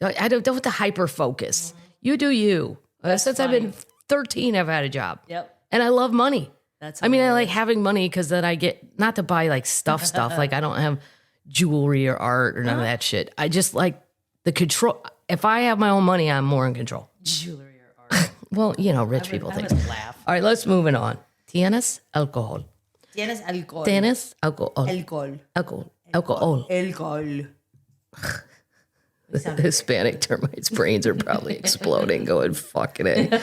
I don't want the hyper focus. You do you. Since I've been 13, I've had a job. Yep. And I love money. That's I mean, I like having money because then I get, not to buy like stuff. Like I don't have jewelry or art or none of that shit. I just like the control. If I have my own money, I'm more in control. Jewelry or art. Well, you know, rich people I think. would laugh. All right, let's move it on. Tienes alcohol. Tienes alcohol. Tienes alcohol. Alcohol. Alcohol. Alcohol. Alcohol. The Hispanic termites' brains are probably exploding, going fucking A.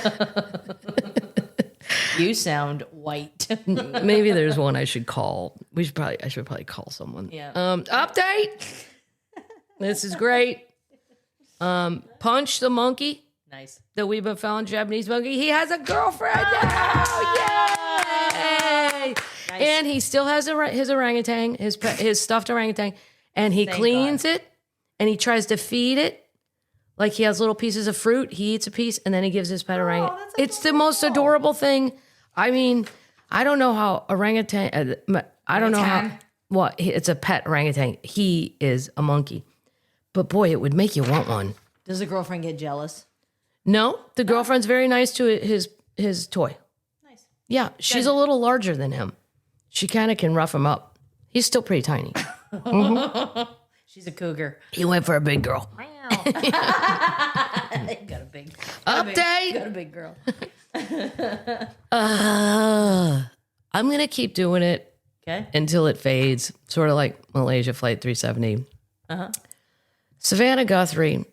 You sound white. Maybe there's one I should call. I should probably call someone. Yeah. Update. This is great. Punch the monkey Nice. that we've been following, Japanese monkey. He has a girlfriend now. Yay! Nice. And he still has his orangutan, his stuffed orangutan, and he Thank cleans God. it and he tries to feed it. Like he has little pieces of fruit. He eats a piece and then he gives his pet orangutan. that's It's the most adorable thing. I mean, I don't know how orangutan. I don't know how. Orangutan? What? It's a pet orangutan. He is a monkey, but boy, it would make you want one. Does the girlfriend get jealous? No, the girlfriend's very nice to his toy. Nice. Yeah, she's a little larger than him. She kind of can rough him up. He's still pretty tiny. She's a cougar. He went for a big girl. got a big Update. Got a big girl. I'm gonna keep doing it Okay. until it fades, sort of like Malaysia Flight 370. Savannah Guthrie.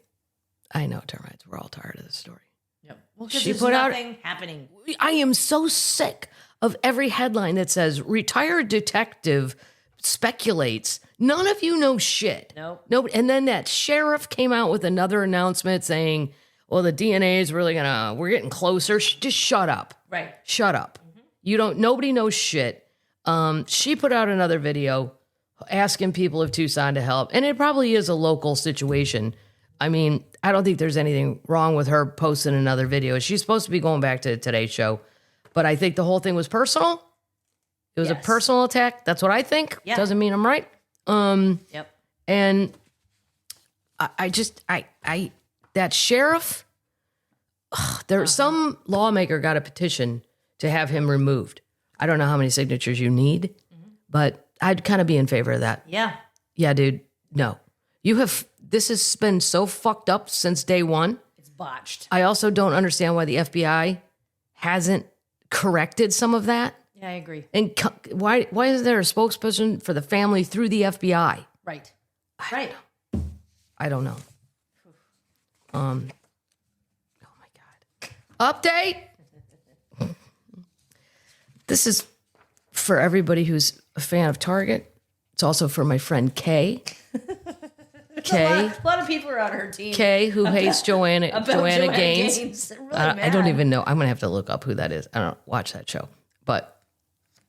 I know termites. We're all tired of this story. Yep. Well, She she put put out- nothing happening. I am so sick of every headline that says retired detective speculates. None of you know shit. Nope. Nobody. And then that sheriff came out with another announcement saying, well, the DNA is really we're getting closer. Just shut up. Right. Shut up. Nobody knows shit. She put out another video asking people of Tucson to help. And it probably is a local situation. I mean, I don't think there's anything wrong with her posting another video. She's supposed to be going back to Today's Show. But I think the whole thing was personal. It was a Yes. personal attack. That's what I think. Yeah. Doesn't mean I'm right. Yep. And that sheriff, there's some lawmaker got a petition to have him removed. I don't know how many signatures you need, but I'd kind of be in favor of that. Yeah. Yeah, dude. No, this has been so fucked up since day one. It's botched. I also don't understand why the FBI hasn't corrected some of that. Yeah, I agree. And why is there a spokesperson for the family through the FBI? Right. Right. I don't know. Oh my God. Update. This is for everybody who's a fan of Target. It's also for my friend Kay. Kay. A lot of people are on her team. Kay, who hates Joanna Gaines. Really I don't even know. I'm going to have to look up who that is. I don't watch that show. But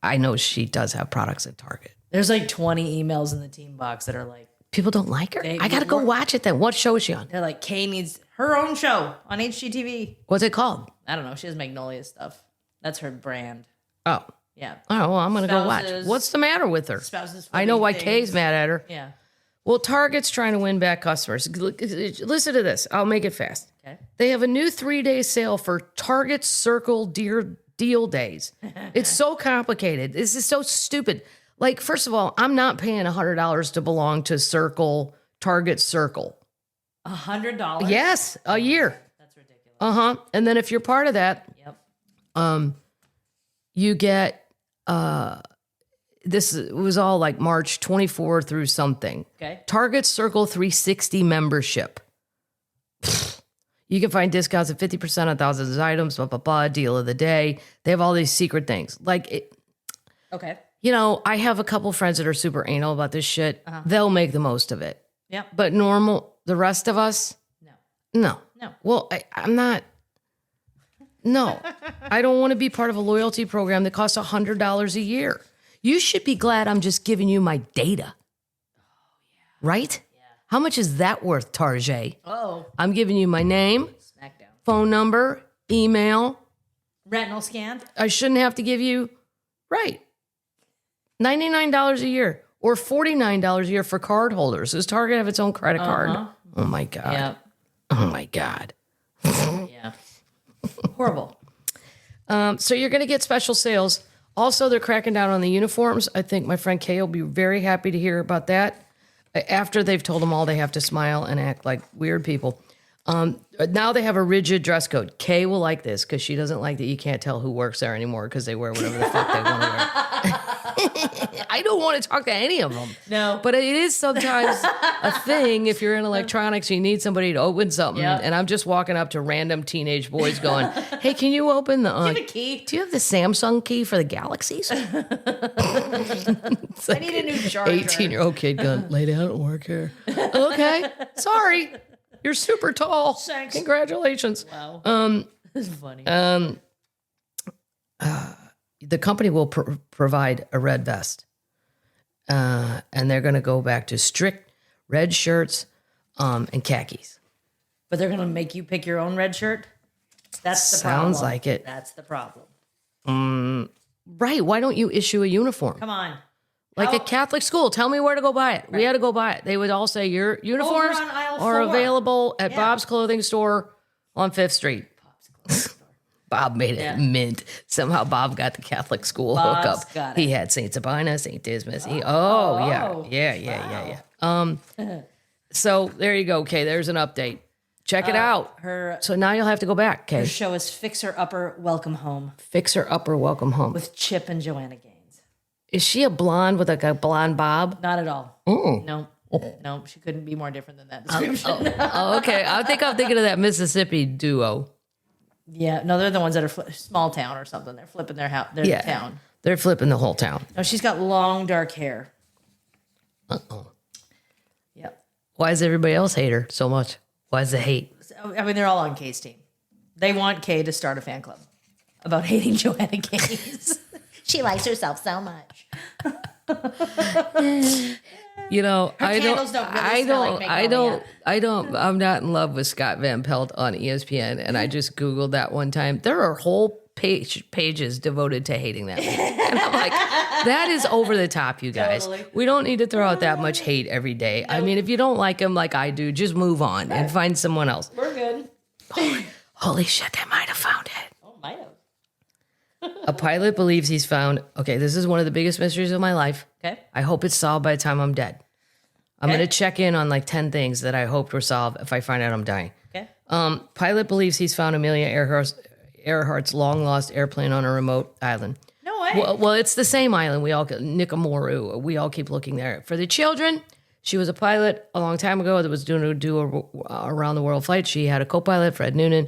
I know she does have products at Target. There's like 20 emails in the team box that are like, People don't like her? They- I got to go watch it then. What show is she on? they're like, Kay needs her own show on HGTV. What's it called? I don't know. She has Magnolia stuff. That's her brand. Oh. Yeah. Oh, well, I'm going to go watch. Spouses. What's the matter with her? Spouses for I know big why things. Kay's mad at her. Yeah. Well, Target's trying to win back customers. Listen to this. I'll make it fast. Okay. They have a new 3-day sale for Target Circle Deal Days. It's so complicated. This is so stupid. Like, first of all, I'm not paying $100 to belong to Target Circle. $100? Yes, a year. That's ridiculous. And then if you're part of that, Yep. you get this was all like March 24 through something. Okay. Target Circle 360 membership. You can find discounts of 50% on thousands of items, blah, blah, blah, deal of the day. They have all these secret things. Like, Okay. you know, I have a couple friends that are super anal about this shit. They'll make the most of it. Yep. But the rest of us, no. Well, I'm not. No, I don't want to be part of a loyalty program that costs $100 a year. You should be glad I'm just giving you my data. Right? Yeah. How much is that worth, Tarjay? Oh. I'm giving you my name, Smackdown. phone number, email. Retinal scan. I shouldn't have to give you, right, $99 a year or $49 a year for card holders. Does Target have its own credit card? Oh, my God. Yeah. Oh, my God. Yeah. Horrible. So you're going to get special sales. Also, they're cracking down on the uniforms. I think my friend Kay will be very happy to hear about that. After they've told them all they have to smile and act like weird people. Now they have a rigid dress code. Kay will like this because she doesn't like that you can't tell who works there anymore because they wear whatever the fuck they want to wear. I don't want to talk to any of them. No. But it is sometimes a thing if you're in electronics, you need somebody to open something. Yep. And I'm just walking up to random teenage boys going, hey, can you open the... Do you have a key? Do you have the Samsung key for the Galaxies? I need a new charger. 18-year-old kid going, lay down and work here. Okay, sorry. You're super tall. Thanks. Congratulations. Wow. This is funny. The company will provide a red vest. And they're going to go back to strict red shirts and khakis. But they're going to make you pick your own red shirt? That's the problem. Sounds like it. That's the problem. Right. Why don't you issue a uniform? Come on. Like a Catholic school. Tell me where to go buy it. Right. We had to go buy it. They would all say your uniforms are available at Bob's Clothing Store on 5th Street. Bob's Clothing Store. Bob made it mint. Somehow Bob got the Catholic school hookup. Got it. He had Saint Sabina, Saint Dismas. Yeah. So there you go, Kay. There's an update. Check it out. So now you'll have to go back, Kay. Her show is Fixer Upper Welcome Home. Fixer Upper Welcome Home. With Chip and Joanna Gaines. Is she a blonde with like a blonde bob? Not at all. No, she couldn't be more different than that description. Okay. I think I'm thinking of that Mississippi duo. Yeah, no, they're the ones that are small town or something. They're flipping their house, their town. They're flipping the whole town. No, she's got long dark hair. Yep. Why does everybody else hate her so much? Why is the hate? I mean, they're all on Kay's team. They want Kay to start a fan club about hating Joanna Gaines. She likes herself so much. You know, I'm not in love with Scott Van Pelt on ESPN, and I just Googled that one time. There are whole pages devoted to hating that man. And I'm like, that is over the top, you guys. Totally. We don't need to throw out that much hate every day. Nope. I mean, if you don't like him like I do, just move on and find someone else. We're good. Holy shit, they might have found it. Oh, might have. A pilot believes he's found, okay, this is one of the biggest mysteries of my life. Okay. I hope it's solved by the time I'm dead. I'm going to check in on like 10 things that I hoped were solved if I find out I'm dying. Okay. Pilot believes he's found Amelia Earhart's long-lost airplane on a remote island. No way. Well, it's the same island. Nikamoru. We all keep looking there. For the children, she was a pilot a long time ago that was doing a around-the-world flight. She had a co-pilot, Fred Noonan.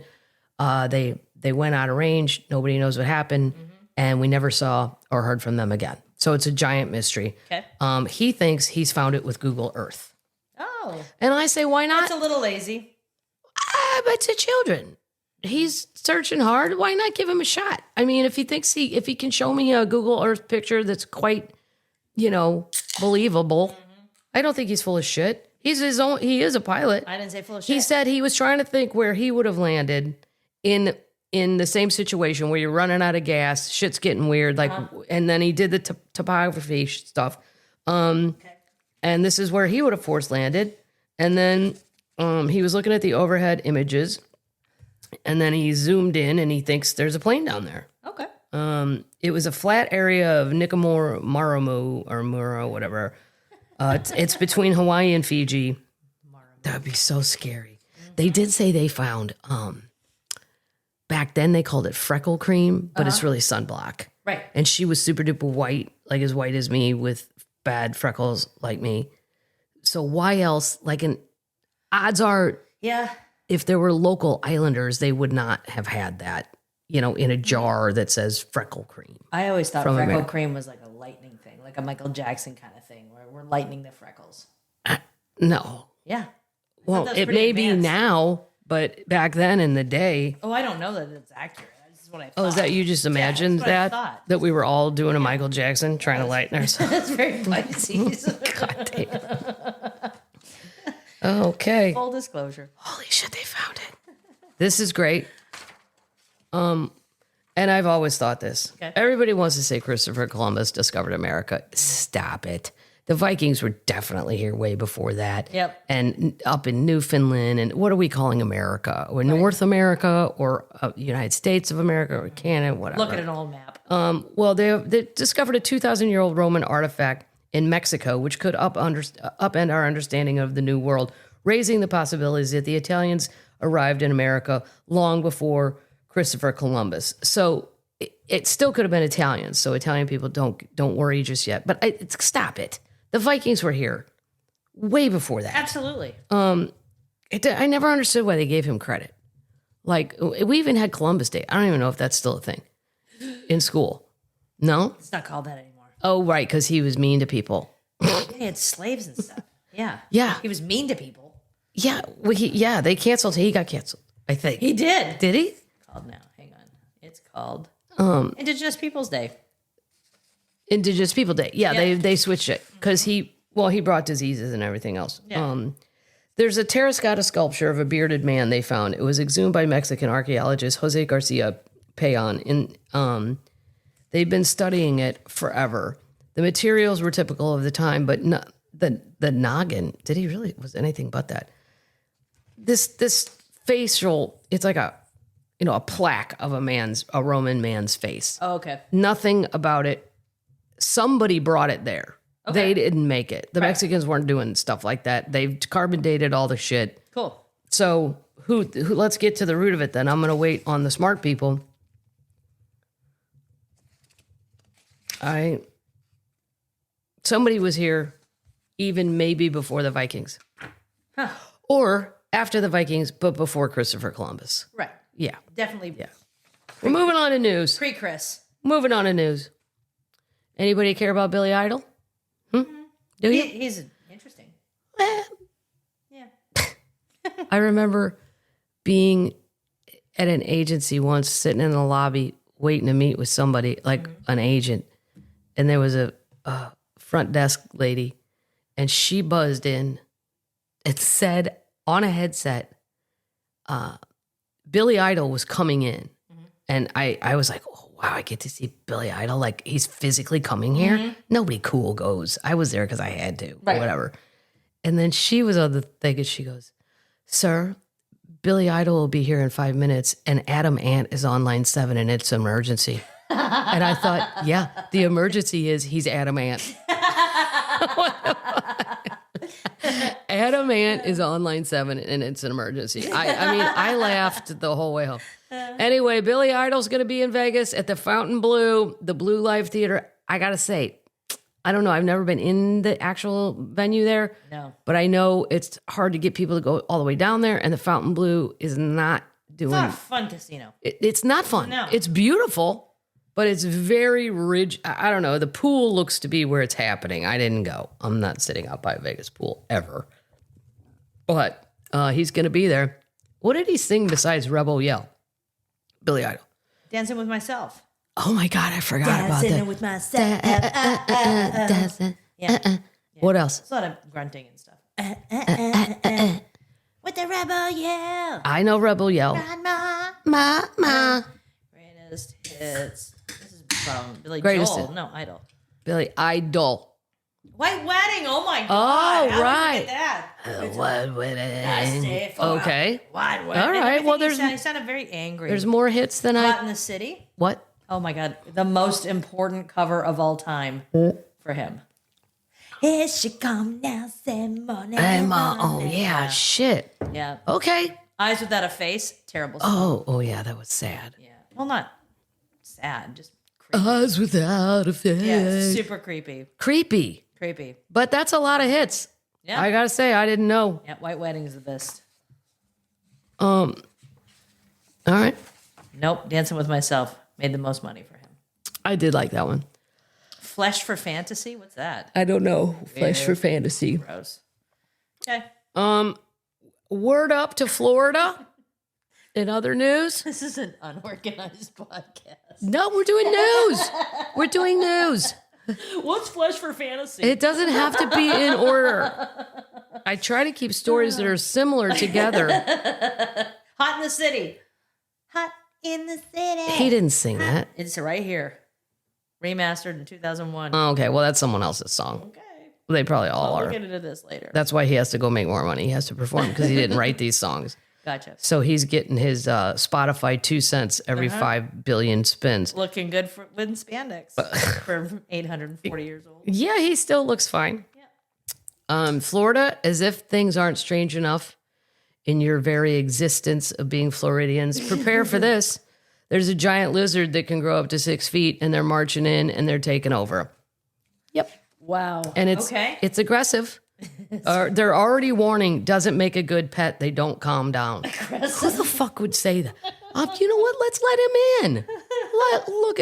They went out of range. Nobody knows what happened. And we never saw or heard from them again. So it's a giant mystery. Okay. He thinks he's found it with Google Earth. Oh. And I say, why not? That's a little lazy. But it's the children. He's searching hard. Why not give him a shot? I mean, if he can show me a Google Earth picture that's quite, believable, I don't think he's full of shit. He is a pilot. I didn't say full of shit. He said he was trying to think where he would have landed in the same situation where you're running out of gas, shit's getting weird, and then he did the topography stuff. And this is where he would have force landed. And then he was looking at the overhead images, and then he zoomed in and he thinks there's a plane down there. Okay. It was a flat area of Marumu or Mura, whatever. It's between Hawaii and Fiji. That would be so scary. They did say they found, back then they called it freckle cream, but it's really sunblock. Right. And she was super duper white, like as white as me with bad freckles like me. So why else? Odds are, if there were local islanders, they would not have had that, in a jar that says freckle cream. I always thought freckle cream was like a lightning thing. like a Michael Jackson kind of thing where we're lightening the freckles. No. Yeah. Well, it may be now, but back then in the day. Oh, I don't know that it's accurate. This is what I thought. Oh, is that you just imagined that we were all doing a Michael Jackson trying to lighten ourselves? That's very Pisces. God damn. Okay. Full disclosure. Holy shit, they found it. This is great. And I've always thought this. Okay. Everybody wants to say Christopher Columbus discovered America. Stop it. The Vikings were definitely here way before that. Yep. And up in Newfoundland. And what are we calling America? Or North America or United States of America or Canada, whatever. Look at an old map. Well, they discovered a 2,000-year-old Roman artifact in Mexico, which could upend our understanding of the New World, raising the possibilities that the Italians arrived in America long before Christopher Columbus. So it still could have been Italians. So Italian people don't worry just yet. But stop it. The Vikings were here way before that. Absolutely. I never understood why they gave him credit. Like, we even had Columbus Day. I don't even know if that's still a thing in school. No? It's not called that anymore. Oh, right, because he was mean to people. He had slaves and stuff. Yeah. Yeah. He was mean to people. Yeah. Well, they canceled. He got canceled, I think. He did. Did he? Called now. Hang on. It's called Indigenous Peoples Day. Indigenous People Day. Yeah, Yeah. they switched it because he brought diseases and everything else. Yeah. There's a terracotta sculpture of a bearded man they found. It was exhumed by Mexican archaeologist Jose Garcia Payon. They've been studying it forever. The materials were typical of the time, but not, the noggin, did he really, was anything but that. This facial, it's like a plaque of a Roman man's face. Oh, okay. Nothing about it. Somebody brought it there. Okay. They didn't make it. The Mexicans weren't doing stuff like that. They've carbon dated all the shit. Cool. So who let's get to the root of it then. I'm going to wait on the smart people. Somebody was here even maybe before the Vikings. Huh. Or after the Vikings, but before Christopher Columbus. Right. Yeah. Definitely. Yeah. We're moving on to news. Pre-Chris. Moving on to news. Anybody care about Billy Idol? Do you? He's interesting. Yeah. I remember being at an agency once, sitting in the lobby, waiting to meet with somebody, like an agent. And there was a front desk lady, and she buzzed in. It said on a headset, Billy Idol was coming in. And I was like, oh, wow, I get to see Billy Idol. Like, he's physically coming here. Nobody cool goes. I was there because I had to, or whatever. And then she was on the thing, and she goes, sir, Billy Idol will be here in 5 minutes, and Adam Ant is on line 7, and it's an emergency. And I thought, yeah, the emergency is he's Adam Ant. Adam Ant is on line 7, and it's an emergency. I mean, I laughed the whole way home. Anyway, Billy Idol's going to be in Vegas at the Fountain Blue, the Blue Live Theater. I got to say, I don't know. I've never been in the actual venue there. No. But I know it's hard to get people to go all the way down there, and the Fountain Blue is not doing... It's not a fun casino. It's not fun. No. It's beautiful, but it's very rigid. I don't know. The pool looks to be where it's happening. I didn't go. I'm not sitting out by a Vegas pool ever. But he's going to be there. What did he sing besides Rebel Yell? Billy Idol. Dancing with Myself. Oh my God, I forgot about that. Dancing with myself. Yeah. What else? It's a lot of grunting and stuff. With the Rebel Yell. I know Rebel Yell. Ma. Greatest hits. This is from Billy Greatest Joel. hit. No, Idol. Billy Idol. White Wedding. Oh my God. Oh, How right. did I forget that? What would I say it? for Okay. White Wedding. All right. I think Well, he sounded very angry. there's more hits than Hot in the City. What? Oh my God. The most important cover of all time for him. Here she come now, Simone. Oh yeah, shit. Yeah. Okay. Eyes Without a Face. Terrible song. Oh yeah, that was sad. Yeah. Well, not sad, just creepy. Eyes without a face. Yeah, super creepy. Creepy. Creepy. But that's a lot of hits. Yeah. I gotta say, I didn't know. Yeah, White Wedding is the best. All right. Nope, Dancing with Myself made the most money for him. I did like that one. Flesh for fantasy? What's that? I don't know. Flesh for fantasy. Gross. Okay. Word up to Florida. In other news, This is an unorganized podcast. no, we're doing news. We're doing news. What's flesh for fantasy? It doesn't have to be in order. I try to keep stories that are similar together. Hot in the city. Hot in the city. He didn't sing that. It's right here. Remastered in 2001. Okay, well, that's someone else's song. Okay. They probably all We'll are. get into this later. That's why he has to go make more money. He has to perform because he didn't write these songs. Gotcha. So he's getting his Spotify 2 cents every 5 billion spins. Looking good with spandex for 840 years old. Yeah, he still looks fine. Florida, as if things aren't strange enough in your very existence of being Floridians, prepare for this. There's a giant lizard that can grow up to 6 feet, and they're marching in and they're taking over. Yep. Wow. And it's aggressive. They're already warning, doesn't make a good pet. They don't calm down. Who the fuck would say that? You know what? Let's let him in. Look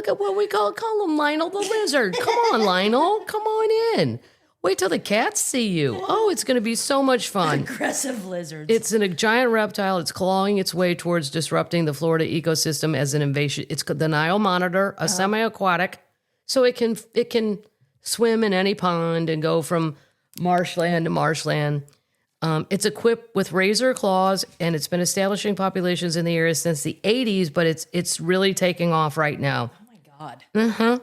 at what we call him Lionel the lizard. Come on, Lionel. Come on in. Wait till the cats see you. Oh, it's going to be so much fun. Aggressive lizards. It's a giant reptile. It's clawing its way towards disrupting the Florida ecosystem as an invasion. It's the Nile monitor, a semi-aquatic, so it can swim in any pond and go from marshland to marshland. It's equipped with razor claws, and it's been establishing populations in the area since the 80s, but it's really taking off right now. Oh my God.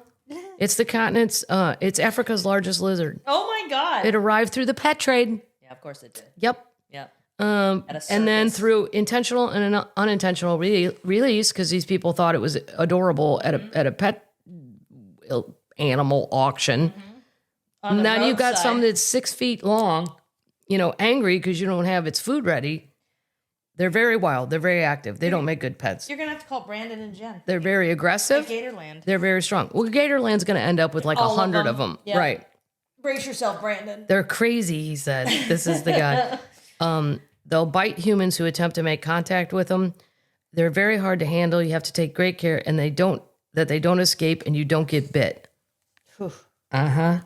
It's the continent's, it's Africa's largest lizard. Oh my God. It arrived through the pet trade. Yeah, of course it did. Yep. Yep. And then through intentional and unintentional release, because these people thought it was adorable at a pet animal auction. Now you've got something that's 6 feet long, angry because you don't have its food ready. They're very wild. They're very active. They don't make good pets. You're going to have to call Brandon and Jen. They're very aggressive. At Gatorland. They're very strong. Well, Gatorland's going to end up with like 100 of them. Yeah. Right. Brace yourself, Brandon. They're crazy, he said. This is the guy. They'll bite humans who attempt to make contact with them. They're very hard to handle. You have to take great care, and they don't escape, and you don't get bit. Whew. Oh,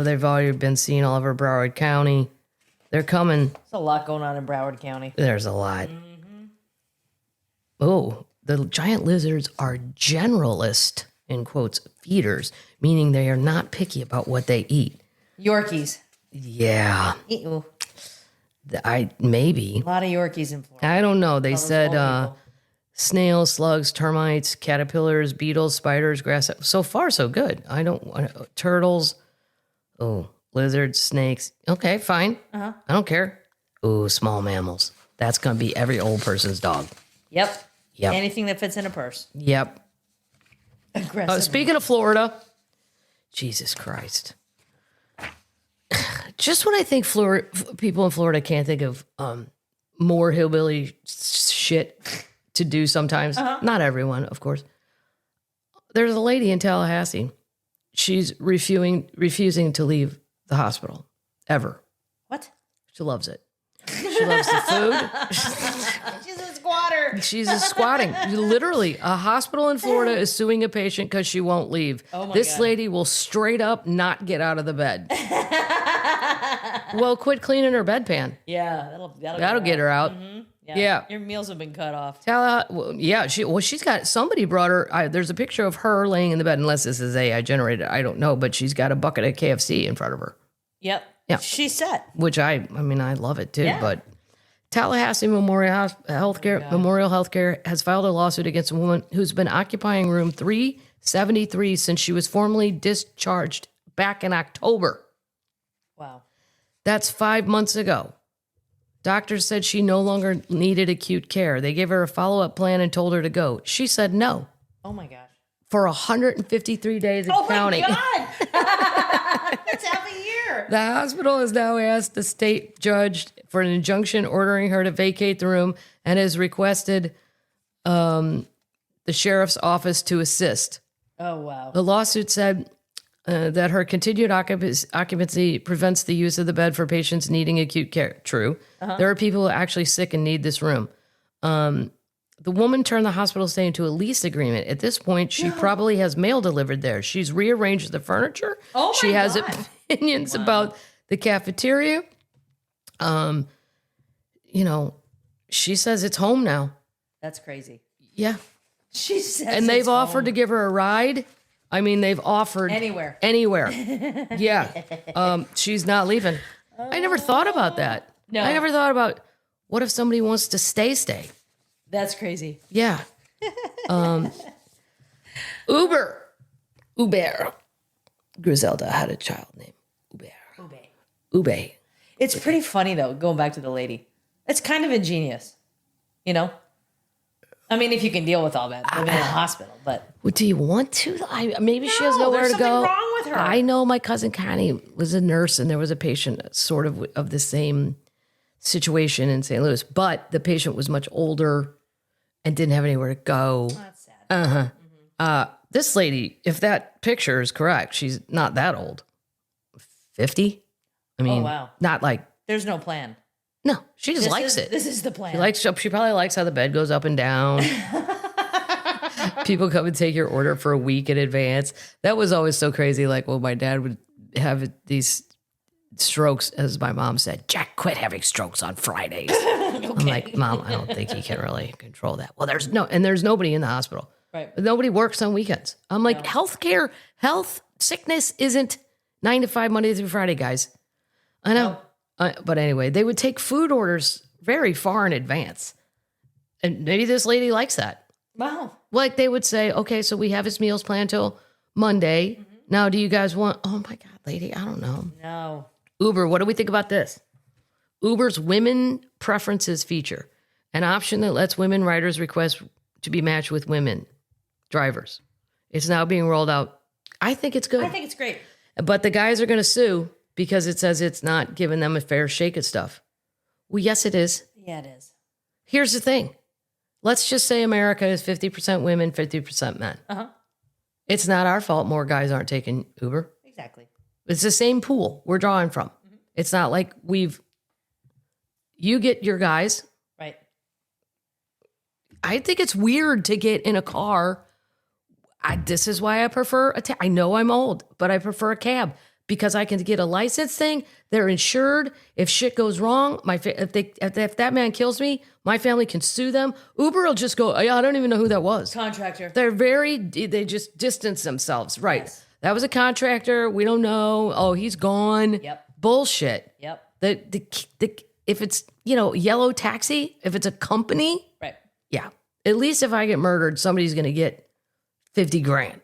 they've already been seen all over Broward County. They're coming. There's a lot going on in Broward County. There's a lot. Oh, the giant lizards are generalist, in quotes, feeders, meaning they are not picky about what they eat. Yorkies. Yeah. Ew. Maybe. A lot of Yorkies in Florida. I don't know. They said snails, slugs, termites, caterpillars, beetles, spiders, grass. So far, so good. I don't want turtles. Oh, lizards, snakes. Okay, fine. I don't care. Ooh, small mammals. That's going to be every old person's dog. Yep. Yep. Anything that fits in a purse. Yep. Aggressive. Speaking of Florida, Jesus Christ. Just when I think people in Florida can't think of more hillbilly shit to do sometimes. Not everyone, of course. There's a lady in Tallahassee. She's refusing to leave the hospital ever. What? She loves it. She loves the food. She's a squatter. She's squatting. Literally, a hospital in Florida is suing a patient because she won't leave. Oh my this God. lady will straight up not get out of the bed. Well, quit cleaning her bedpan. Yeah, That'll get her out. Yeah. Your meals have been cut off. She's got, somebody brought her, there's a picture of her laying in the bed, unless this is AI generated, I don't know, but she's got a bucket of KFC in front of her. Yep. Yeah. She's set. Which I love it too, Yeah. but Tallahassee Memorial Healthcare has filed a lawsuit against a woman who's been occupying room 373 since she was formally discharged back in October. Wow. That's 5 months ago. Doctors said she no longer needed acute care. They gave her a follow-up plan and told her to go. She said no. Oh my gosh. For 153 days and counting. Oh my God. That's half a year. The hospital has now asked the state judge for an injunction ordering her to vacate the room and has requested the sheriff's office to assist. Oh, wow. The lawsuit said that her continued occupancy prevents the use of the bed for patients needing acute care. True. There are people who are actually sick and need this room. The woman turned the hospital stay into a lease agreement. At this point, she probably has mail delivered there. She's rearranged the furniture. Oh, my She has God. opinions about the cafeteria. She says it's home now. That's crazy. Yeah. She says And they've offered to give her a ride. I mean, they've offered Anywhere. Yeah. She's not leaving. I never thought about that. No. I never thought about what if somebody wants to stay. That's crazy. Yeah. Uber. Griselda had a child named Ube. It's pretty funny, though, going back to the lady. It's kind of ingenious, you know? I mean, if you can deal with all that, living in a hospital, but... Well, do you want to? Maybe she has nowhere there's to go. something wrong with her. I know my cousin Connie was a nurse, and there was a patient sort of the same situation in St. Louis, but the patient was much older and didn't have anywhere to go. That's sad. This lady, if that picture is correct, she's not that old. 50? I mean, wow. not like... There's no plan. No, she just likes it. This is the plan. She probably likes how the bed goes up and down. People come and take your order for a week in advance. That was always so crazy. Like, well, my dad would have these strokes, as my mom said, Jack, quit having strokes on Fridays. Okay. I'm like, Mom, I don't think he can really control that. Well, there's nobody in the hospital. Right. Nobody works on weekends. I'm like, sickness isn't 9 to 5 Monday through Friday, guys. I know. But anyway, they would take food orders very far in advance. And maybe this lady likes that. Wow. Like they would say, okay, so we have his meals planned till Monday. Mm-hmm. Now, do you guys want, oh my God, lady, I don't know. No. Uber, what do we think about this? Uber's women preferences feature, an option that lets women riders request to be matched with women drivers. It's now being rolled out. I think it's good. I think it's great. But the guys are going to sue because it says it's not giving them a fair shake at stuff. Well, yes, it is. Yeah, it is. Here's the thing. Let's just say America is 50% women, 50% men. Uh-huh. It's not our fault more guys aren't taking Uber. Exactly. It's the same pool we're drawing from. Mm-hmm. It's not like you get your guys. Right. I think it's weird to get in a car. This is why I prefer I know I'm old, but I prefer a cab. Because I can get a license thing, they're insured. If shit goes wrong, if that man kills me, my family can sue them. Uber will just go, yeah, I don't even know who that was. Contractor. They just distance themselves. Right. Yes. That was a contractor. We don't know. Oh, he's gone. Yep. Bullshit. Yep. If it's, yellow taxi, if it's a company. Right. Yeah. At least if I get murdered, somebody's going to get $50,000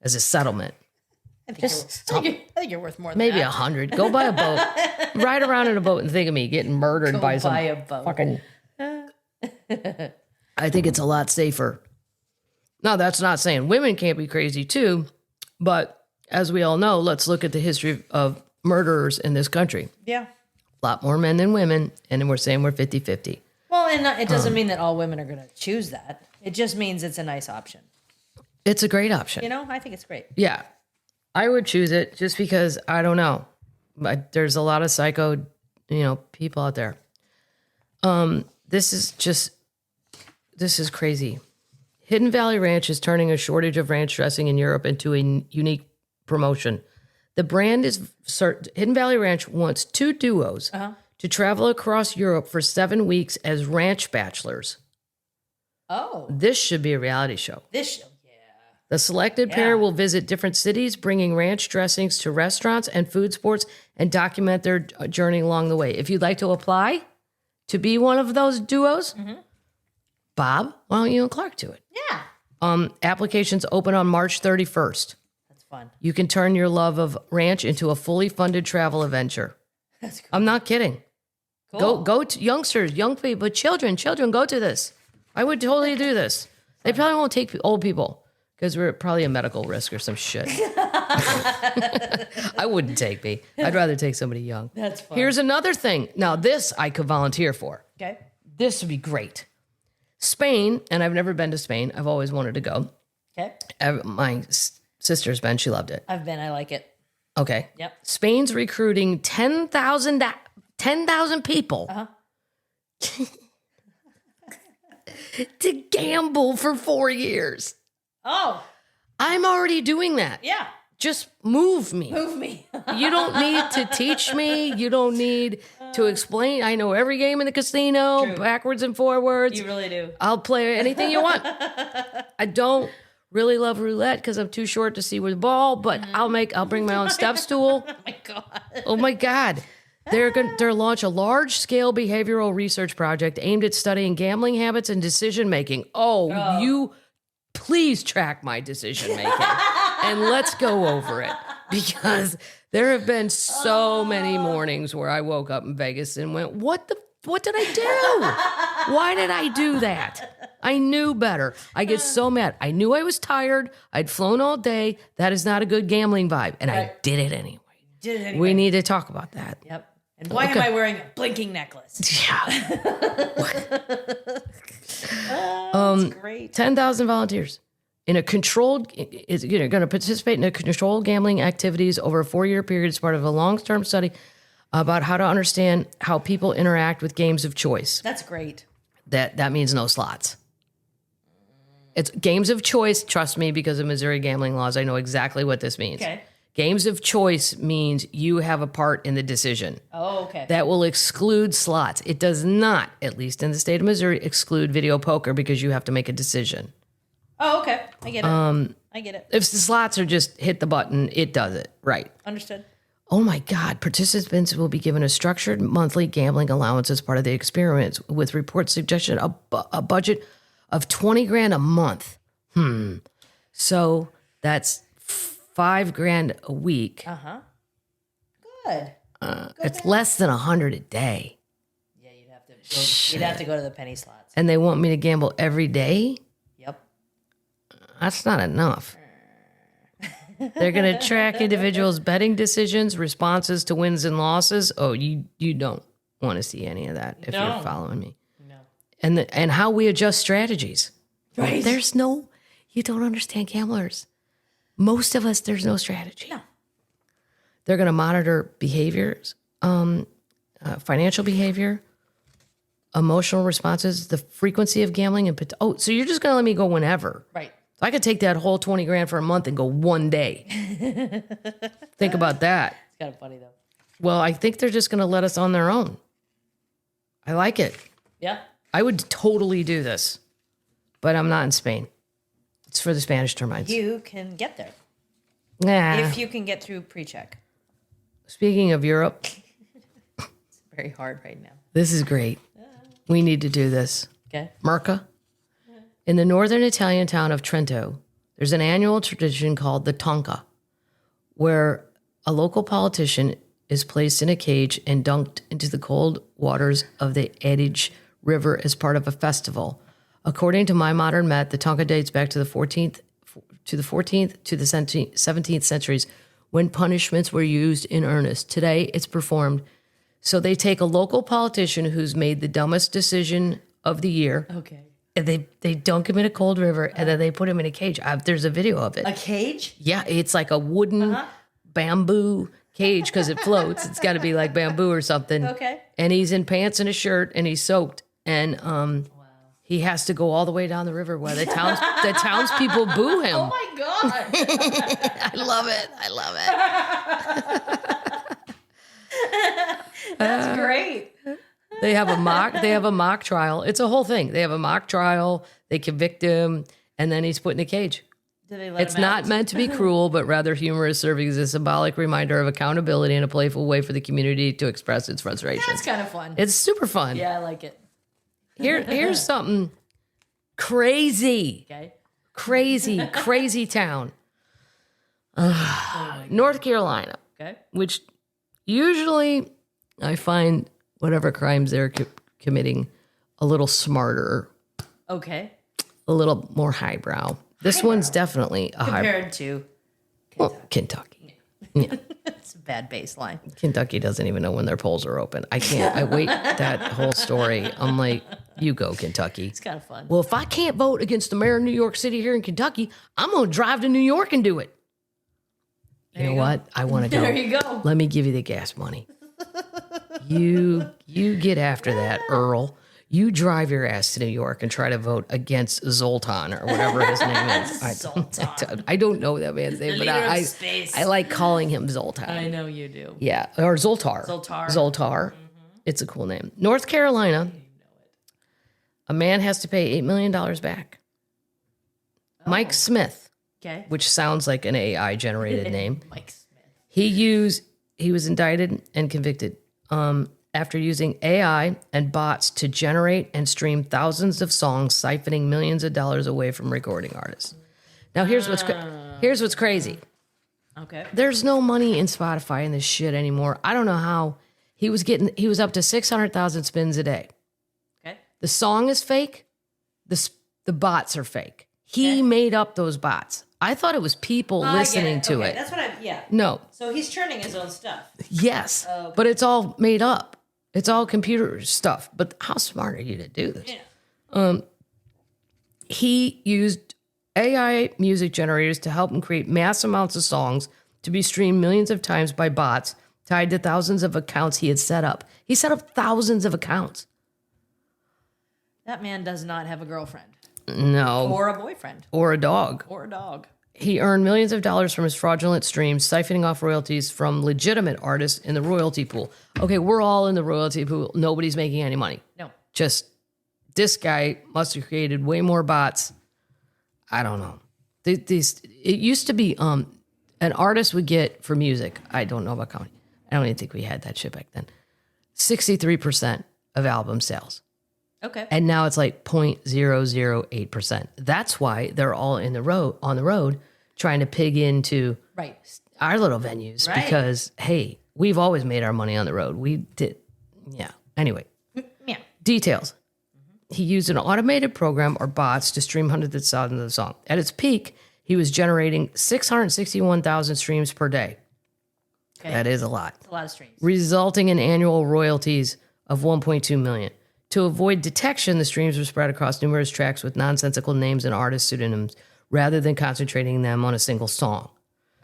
as a settlement. I think you're worth more than maybe that. 100. Go buy a boat. Ride around in a boat and think of me getting murdered by some a boat. fucking... I think it's a lot safer. Now, that's not saying women can't be crazy too, but as we all know, let's look at the history of murderers in this country. Yeah. A lot more men than women, and then we're saying we're 50-50. Well, and it doesn't mean that all women are going to choose that. It just means it's a nice option. It's a great option. I think it's great. Yeah. I would choose it just because I don't know. But there's a lot of psycho, people out there. This is crazy. Hidden Valley Ranch is turning a shortage of ranch dressing in Europe into a unique promotion. The brand is Hidden Valley Ranch wants 2 duos to travel across Europe for 7 weeks as ranch bachelors. Oh. This should be a reality show. The selected pair will visit different cities, bringing ranch dressings to restaurants and food sports and document their journey along the way. If you'd like to apply to be one of those duos, Bob, why don't you and Clark do it? Yeah. Applications open on March 31st. That's fun. You can turn your love of ranch into a fully funded travel adventure. That's cool. I'm not kidding. Cool. Go to youngsters, young people, children, go to this. I would totally do this. They probably won't take old people. Because we're probably a medical risk or some shit. I wouldn't take me. I'd rather take somebody young. That's fun. Here's another thing. Now, this I could volunteer for. Okay. This would be great. Spain, and I've never been to Spain. I've always wanted to go. Okay. My sister's been. She loved it. I've been. I like it. Okay. Yep. Spain's recruiting 10,000 people to gamble for 4 years. Oh, I'm already doing that. yeah. Just move me. Move me. You don't need to teach me. You don't need to explain. I know every game in the casino, True. backwards and forwards. You really do. I'll play anything you want. I don't really love roulette because I'm too short to see with the ball, but I'll bring my own step stool. Oh my God. Oh my God. They're launch a large-scale behavioral research project aimed at studying gambling habits and decision-making. Oh, you please track my decision-making and let's go over it, because there have been so many mornings where I woke up in Vegas and went, what did I do? Why did I do that? I knew better. I get so mad. I knew I was tired. I'd flown all day. That is not a good gambling vibe. And I did it anyway. We need to talk about that. Yep. And why am I wearing a blinking necklace? Yeah. That's great. 10,000 volunteers in a controlled is going to participate in a controlled gambling activities over a 4-year period as part of a long-term study about how to understand how people interact with games of choice. That's great. That means no slots. It's games of choice. Trust me, because of Missouri gambling laws, I know exactly what this means. Okay. Games of choice means you have a part in the decision. Oh, okay. That will exclude slots. It does not, at least in the state of Missouri, exclude video poker because you have to make a decision. Oh, okay. I get it. I get it. If the slots are just hit the button, it does it. Right. Understood. Oh my God. Participants will be given a structured monthly gambling allowance as part of the experience, with reports suggestion a budget of $20,000 a month. So that's $5,000 a week. Uh-huh. Good. It's less than $100 a day. Yeah, you'd have to go to the penny slots. And they want me to gamble every day? Yep. That's not enough. They're going to track individuals' betting decisions, responses to wins and losses. Oh, you don't want to see any of that if you're following me. No. And how we adjust strategies. Right. You don't understand gamblers. Most of us, there's no strategy. No. They're going to monitor behaviors, financial behavior, emotional responses, the frequency of gambling, and so you're just going to let me go whenever. Right. So I could take that whole $20,000 for a month and go one day. Think about that. It's kind of funny, though. Well, I think they're just going to let us on their own. I like it. Yeah. I would totally do this, but I'm not in Spain. It's for the Spanish termites. You can get there. Nah. If you can get through pre-check. Speaking of Europe, It's very hard right now. this is great. We need to do this. Okay. Merca. In the northern Italian town of Trento, there's an annual tradition called the Tonca, where a local politician is placed in a cage and dunked into the cold waters of the Adige River as part of a festival. According to My Modern Met, the Tonca dates back to the 14th to the 17th centuries, when punishments were used in earnest. Today, it's performed. So they take a local politician who's made the dumbest decision of the year, Okay. and they dunk him in a cold river, and then they put him in a cage. There's a video of it. A cage? Yeah, it's like a wooden bamboo cage because it floats. It's got to be like bamboo or something. Okay. And he's in pants and a shirt, and he's soaked, and he has to go all the way down the river while the townspeople boo him. Oh my God. I love it. That's great. They have a mock trial. It's a whole thing. They have a mock trial. They convict him, and then he's put in a cage. Do they let It's him not out? meant to be cruel, but rather humorous, serving as a symbolic reminder of accountability and a playful way for the community to express its frustration. That's kind of fun. It's super fun. Yeah, I like it. Here's something crazy. Okay. Crazy town. North Carolina, Okay. which usually I find whatever crimes they're committing a little smarter, Okay. a little more highbrow. This one's definitely a highbrow. Compared to Kentucky. Yeah. it's a bad baseline. Kentucky doesn't even know when their polls are open. I can't. I wait that whole story. I'm like, you go, Kentucky. It's kind of fun. Well, if I can't vote against the mayor of New York City here in Kentucky, I'm going to drive to New York and do it. You know what? I want to go. There you go. Let me give you the gas money. You get after that, Earl. You drive your ass to New York and try to vote against Zoltan or whatever his name is. Zoltan. I don't know that man's name, but I like calling him Zoltan. I know you do. Yeah, or Zoltar. Zoltar. It's a cool name. North Carolina. A man has to pay $8 million back. Mike Smith, which sounds like an AI generated name. Mike Smith. He was indicted and convicted after using AI and bots to generate and stream thousands of songs, siphoning millions of dollars away from recording artists. Now here's what's crazy. Okay. There's no money in Spotify in this shit anymore. I don't know how he was up to 600,000 spins a day. Okay. The song is fake. The bots are fake. He made up those bots. I thought it was people listening to it. That's what No. So he's churning his own stuff. Yes. But it's all made up. It's all computer stuff. But how smart are you to do this? Yeah. He used AI music generators to help him create mass amounts of songs to be streamed millions of times by bots tied to thousands of accounts he had set up. He set up thousands of accounts. That man does not have a girlfriend. No. Or a boyfriend. Or a dog. Or a dog. He earned millions of dollars from his fraudulent streams, siphoning off royalties from legitimate artists in the royalty pool. Okay, we're all in the royalty pool. Nobody's making any money. No. Just this guy must have created way more bots. I don't know. It used to be an artist would get for music. I don't know about comedy. I don't even think we had that shit back then. 63% of album sales. Okay. And now it's like 0.008%. That's why they're all on the road trying to pig into our little venues because, hey, we've always made our money on the road. We did. Yeah. Anyway. Yeah. Details. He used an automated program or bots to stream hundreds of thousands of songs. At its peak, he was generating 661,000 streams per day. Okay. That is a lot. That's a lot of streams. Resulting in annual royalties of $1.2 million. To avoid detection, the streams were spread across numerous tracks with nonsensical names and artist pseudonyms rather than concentrating them on a single song.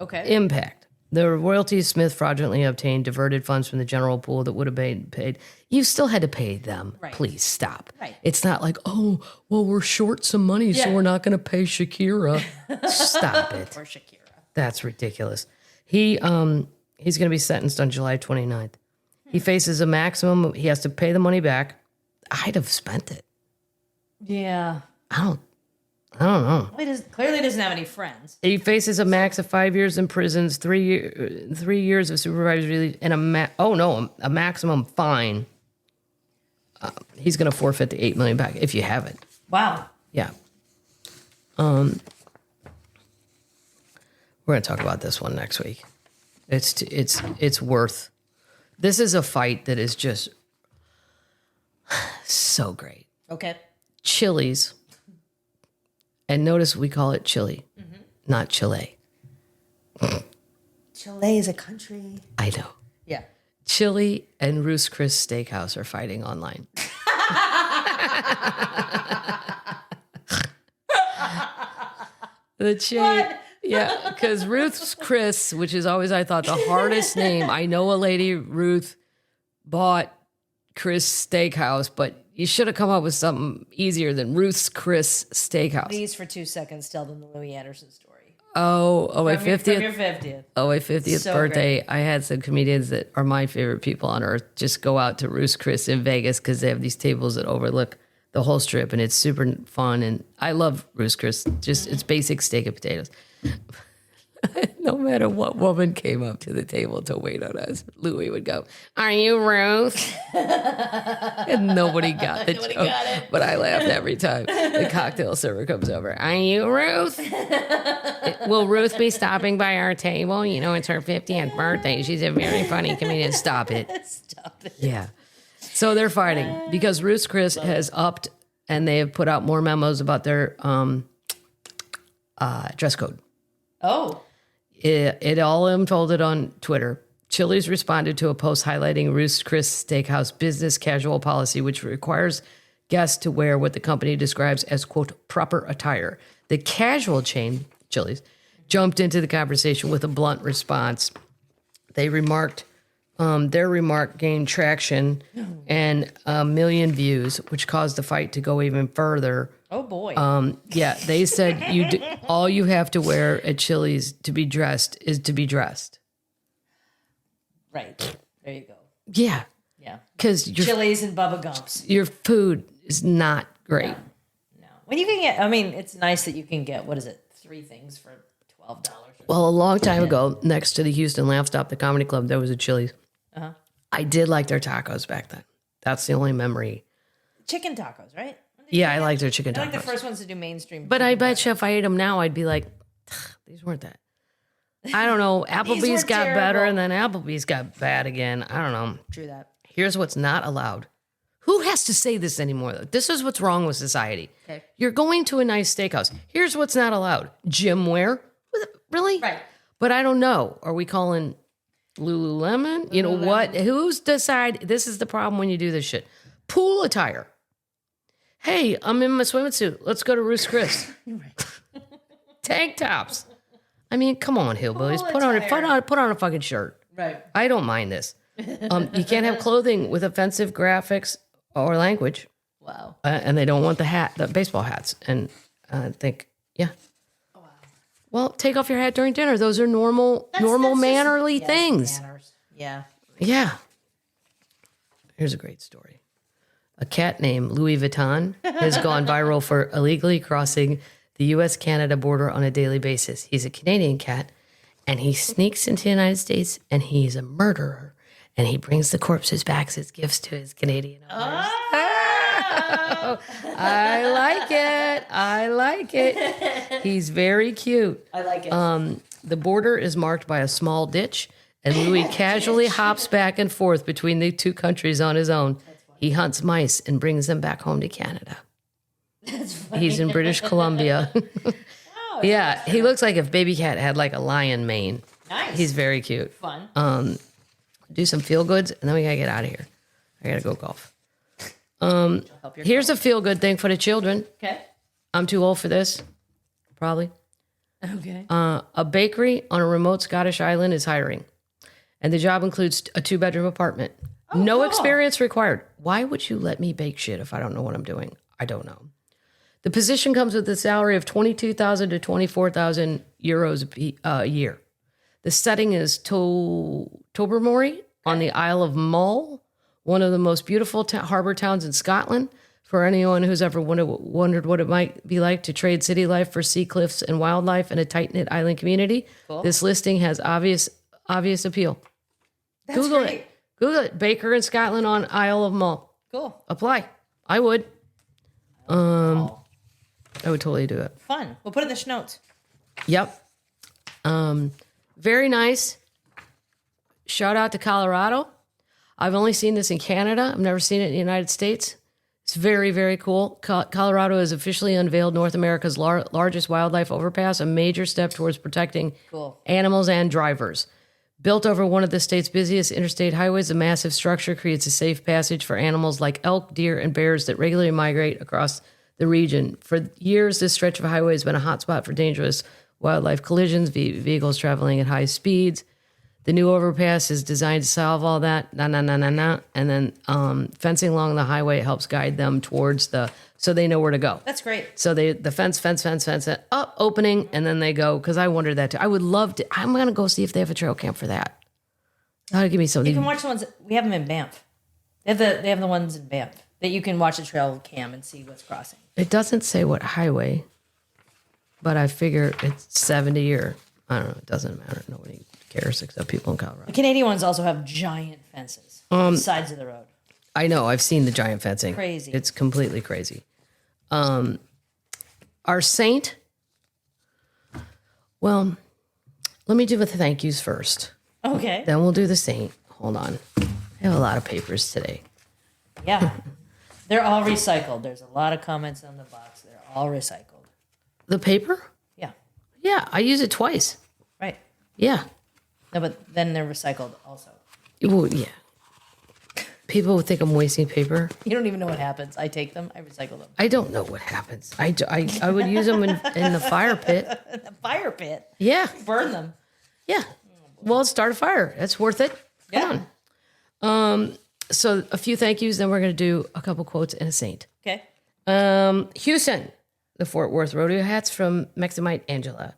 Okay. Impact. The royalties Smith fraudulently obtained diverted funds from the general pool that would have been paid. You still had to pay them. Right. Please stop. Right. It's not like, oh, well, we're short some money, so we're not going to pay Shakira. Stop it. Or Shakira. That's ridiculous. He's going to be sentenced on July 29th. He faces a maximum. He has to pay the money back. I'd have spent it. Yeah. I don't know. He clearly doesn't have any friends. He faces a max of 5 years in prisons, 3 years of supervised release, and a maximum fine. He's going to forfeit the $8 million back if you have it. Wow. Yeah. We're going to talk about this one next week. It's worth. This is a fight that is just so great. Okay. Chili's, and notice we call it Chile, not Chile. Chile is a country. I know. Yeah. Chili and Ruth's Chris Steakhouse are fighting online. Yeah, because Ruth's Chris, which is always, I thought, the hardest name. I know a lady, Ruth, bought Chris Steakhouse, but you should have come up with something easier than Ruth's Chris Steakhouse. Please, for 2 seconds, tell them the Louis Anderson story. My 50th. From your 50th. Oh, my 50th birthday. Great. I had some comedians that are my favorite people on earth just go out to Ruth's Chris in Vegas because they have these tables that overlook the whole strip, and it's super fun. And I love Ruth's Chris. Just it's basic steak and potatoes. No matter what woman came up to the table to wait on us, Louis would go, "Are you Ruth?" And nobody got the joke, but I laughed every time. The cocktail server comes over. "Are you Ruth? Will Ruth be stopping by our table? You know, it's her 50th birthday. She's a very funny comedian." Stop it. Stop it. Yeah. So they're fighting because Ruth's Chris has upped, and they have put out more memos about their dress code. Oh. It all unfolded on Twitter. Chili's responded to a post highlighting Ruth's Chris Steakhouse business casual policy, which requires guests to wear what the company describes as, quote, proper attire. The casual chain, Chili's, jumped into the conversation with a blunt response. They remarked Their remark gained traction and 1 million views, which caused the fight to go even further. Oh boy. Yeah, they said all you have to wear at Chili's to be dressed is to be dressed. Right. There you go. Yeah. Yeah. Because Chili's and Bubba Gumps. your food is not great. No. When you can get, I mean, it's nice that you can get, what is it, 3 things for $12. Well, a long time ago, next to the Houston Laugh Stop, the comedy club, there was a Chili's. Uh-huh. I did like their tacos back then. That's the only memory. Chicken tacos, right? Yeah, I like their chicken They're tacos. like the first ones to do mainstream. But I bet you if I ate them now, I'd be like, these weren't that. I don't know. Applebee's were got better terrible. and then Applebee's got bad again. I don't know. True that. Here's what's not allowed. Who has to say this anymore, though? This is what's wrong with society. Okay. You're going to a nice steakhouse. Here's what's not allowed. Gym wear. Really? Right. But I don't know. Are we calling Lululemon? You know what? Who's decide? This is the problem when you do this shit. Pool attire. Hey, I'm in my swimming suit. Let's go to Ruth's Chris. Tank tops. I mean, come on, hillbillies. Pool Put on a fucking shirt. Right. I don't mind this. You can't have clothing with offensive graphics or language. Wow. And they don't want the baseball hats. And I think, yeah. Oh, wow. Well, take off your hat during dinner. Those are normal mannerly things. Manners. Yeah. Yeah. Here's a great story. A cat named Louis Vuitton has gone viral for illegally crossing the U.S.-Canada border on a daily basis. He's a Canadian cat, and he sneaks into the United States, and he's a murderer. And he brings the corpses back as gifts to his Canadian owners. Oh, I like it. I like it. He's very cute. I like it. The border is marked by a small ditch, and Louis casually hops back and forth between the two countries on his own. He hunts mice and brings them back home to Canada. That's funny. He's in British Columbia. Yeah, he looks like if Baby Cat had like a lion mane. Nice. He's very cute. Fun. Do some feel goods, and then we gotta get out of here. I gotta go golf. Help your Here's a feel good thing for the children. Okay. I'm too old for this, probably. Okay. A bakery on a remote Scottish island is hiring, and the job includes a 2-bedroom apartment. No cool. experience required. Why would you let me bake shit if I don't know what I'm doing? I don't know. The position comes with a salary of 22,000 to 24,000 euros a year. The setting is Tobermory on the Isle of Mull, one of the most beautiful harbor towns in Scotland. For anyone who's ever wondered what it might be like to trade city life for sea cliffs and wildlife in a tight-knit island community, this listing has obvious appeal. That's Google great. it. Google it. Baker in Scotland on Isle of Mull. Cool. Apply. I would. I would totally do it. Fun. We'll put it in the show notes. Yep. Very nice. Shout out to Colorado. I've only seen this in Canada. I've never seen it in the United States. It's very, very cool. Colorado has officially unveiled North America's largest wildlife overpass, a major step towards protecting animals and drivers. Built over one of the state's busiest interstate highways, the massive structure creates a safe passage for animals like elk, deer, and bears that regularly migrate across the region. For years, this stretch of highway has been a hotspot for dangerous wildlife collisions, vehicles traveling at high speeds. The new overpass is designed to solve all that. And then fencing along the highway helps guide them towards so they know where to go. That's great. So the fence, up, opening, and then they go, because I wondered that too. I would love to, I'm going to go see if they have a trail cam for that. That'll give me something. You can watch the ones, we have them in Banff. They have the ones in Banff that you can watch a trail cam and see what's crossing. It doesn't say what highway, but I figure it's 70 or, I don't know, it doesn't matter. Nobody cares except people in Colorado. The Canadian ones also have giant fences on the sides of the road. I know. I've seen the giant fencing. Crazy. It's completely crazy. Our saint. Well, let me do the thank yous first. Okay. Then we'll do the saint. Hold on. I have a lot of papers today. Yeah. They're all recycled. There's a lot of comments on the box. They're all recycled. The paper? Yeah. Yeah, I use it twice. Right. Yeah. No, but then they're recycled also. Well, yeah. People would think I'm wasting paper. You don't even know what happens. I take them. I recycle them. I don't know what happens. I would use them in the fire pit. The fire pit. Yeah. Burn them. Yeah. Well, start a fire. That's worth it. Come on. So a few thank yous, then we're going to do a couple quotes and a saint. Okay. Houston, the Fort Worth rodeo hats from Meximite Angela.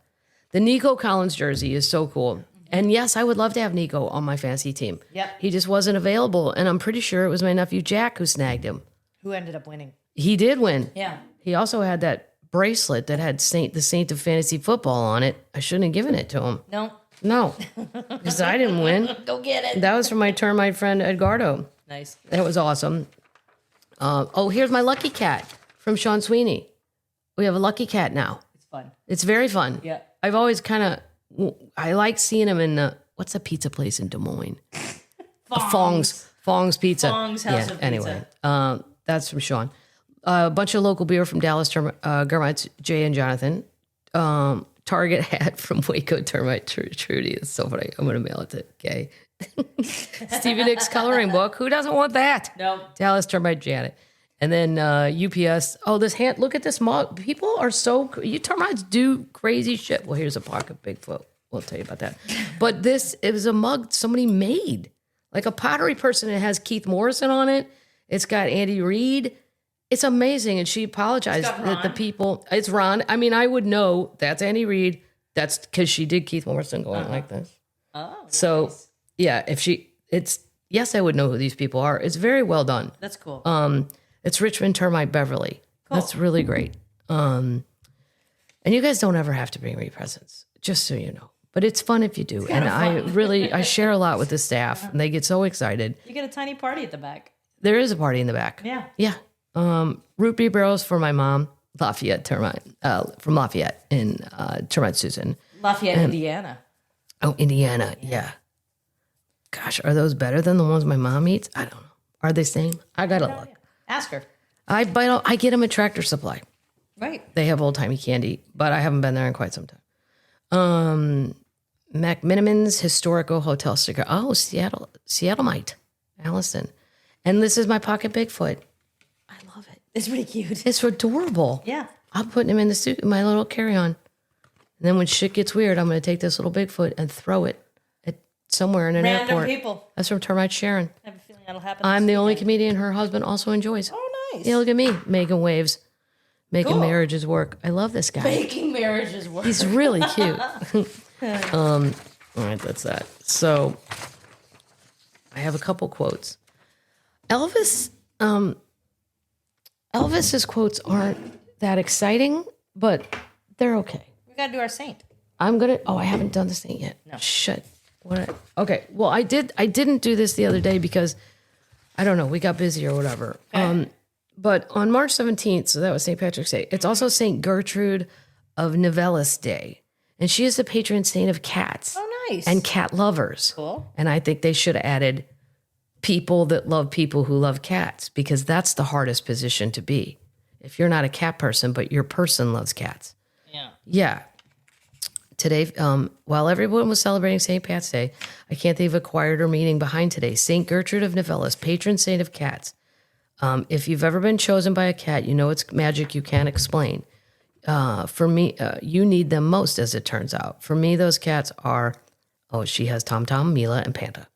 The Nico Collins jersey is so cool. And yes, I would love to have Nico on my fantasy team. Yep. He just wasn't available, and I'm pretty sure it was my nephew Jack who snagged him. Who ended up winning? He did win. Yeah. He also had that bracelet that had the Saint of Fantasy Football on it. I shouldn't have given it to him. No, because I didn't win. Go get it. That was from my termite friend Edgardo. Nice. That was awesome. Here's my lucky cat from Sean Sweeney. We have a lucky cat now. It's fun. It's very fun. Yeah. I've always I like seeing him in what's the pizza place in Des Moines? Fong's Pizza. Fong's House of anyway, Pizza. that's from Sean. A bunch of local beer from Dallas Termites, Jay and Jonathan. Target hat from Waco Termite Trudy. It's so funny. I'm going to mail it to Kay. Stevie Nicks coloring book. Who doesn't want that? No. Dallas Termite Janet. And then UPS. Oh, this hand. Look at this mug. People are you termites do crazy shit. Well, here's a pocket Bigfoot. We'll tell you about that. But it was a mug somebody made. Like a pottery person. It has Keith Morrison on it. It's got Andy Reid. It's amazing. And she apologized that the people, it's Ron. I mean, I would know that's Andy Reid. That's because she did Keith Morrison going like this. Oh, so nice. Yeah, yes, I would know who these people are. It's very well done. That's cool. It's Richmond Termite Beverly. Cool. That's really great. And you guys don't ever have to bring me presents, just so you know. But it's fun if you do. And I share a lot with the staff, and they get so excited. You get a tiny party at the back. There is a party in the back. Yeah. Yeah. Root beer barrels for my mom, Lafayette Termite, from Lafayette in Termite Susan. Lafayette, Indiana. Oh, Indiana. Yeah. Gosh, are those better than the ones my mom eats? I don't know. Are they same? I gotta look. Ask her. I get them at Tractor Supply. Right. They have old timey candy, but I haven't been there in quite some time. McMiniman's Historical Hotel sticker. Oh, Seattleite, Allison. And this is my pocket Bigfoot. I love it. It's pretty cute. It's adorable. Yeah. I'm putting him in the suit, my little carry-on. And then when shit gets weird, I'm going to take this little Bigfoot and throw it at somewhere in an Random airport. people. That's from Termite Sharon. I have a feeling that'll happen. I'm the only comedian her husband also enjoys. Oh, nice. Yeah, look at me making waves, making Cool. marriages work. I love this guy. Making marriages work. He's really cute. All right, that's that. So I have a couple quotes. Elvis's quotes aren't that exciting, but they're okay. We got to do our saint. I haven't done this thing yet. No. Shit. Okay. Well, I didn't do this the other day because I don't know, we got busy or whatever. Okay. But on March 17th, so that was St. Patrick's Day, it's also Saint Gertrude of Nivelles Day. And she is the patron saint of cats. Oh, nice. And cat lovers. Cool. And I think they should have added people that love people who love cats, because that's the hardest position to be. If you're not a cat person, but your person loves cats. Yeah. Yeah. Today, while everyone was celebrating St. Pat's Day, I can't think of a quieter meaning behind today. Saint Gertrude of Nivelles, patron saint of cats. If you've ever been chosen by a cat, you know it's magic you can't explain. For me, you need them most, as it turns out. For me, those cats are, she has Tom Tom, Mila, and Panda.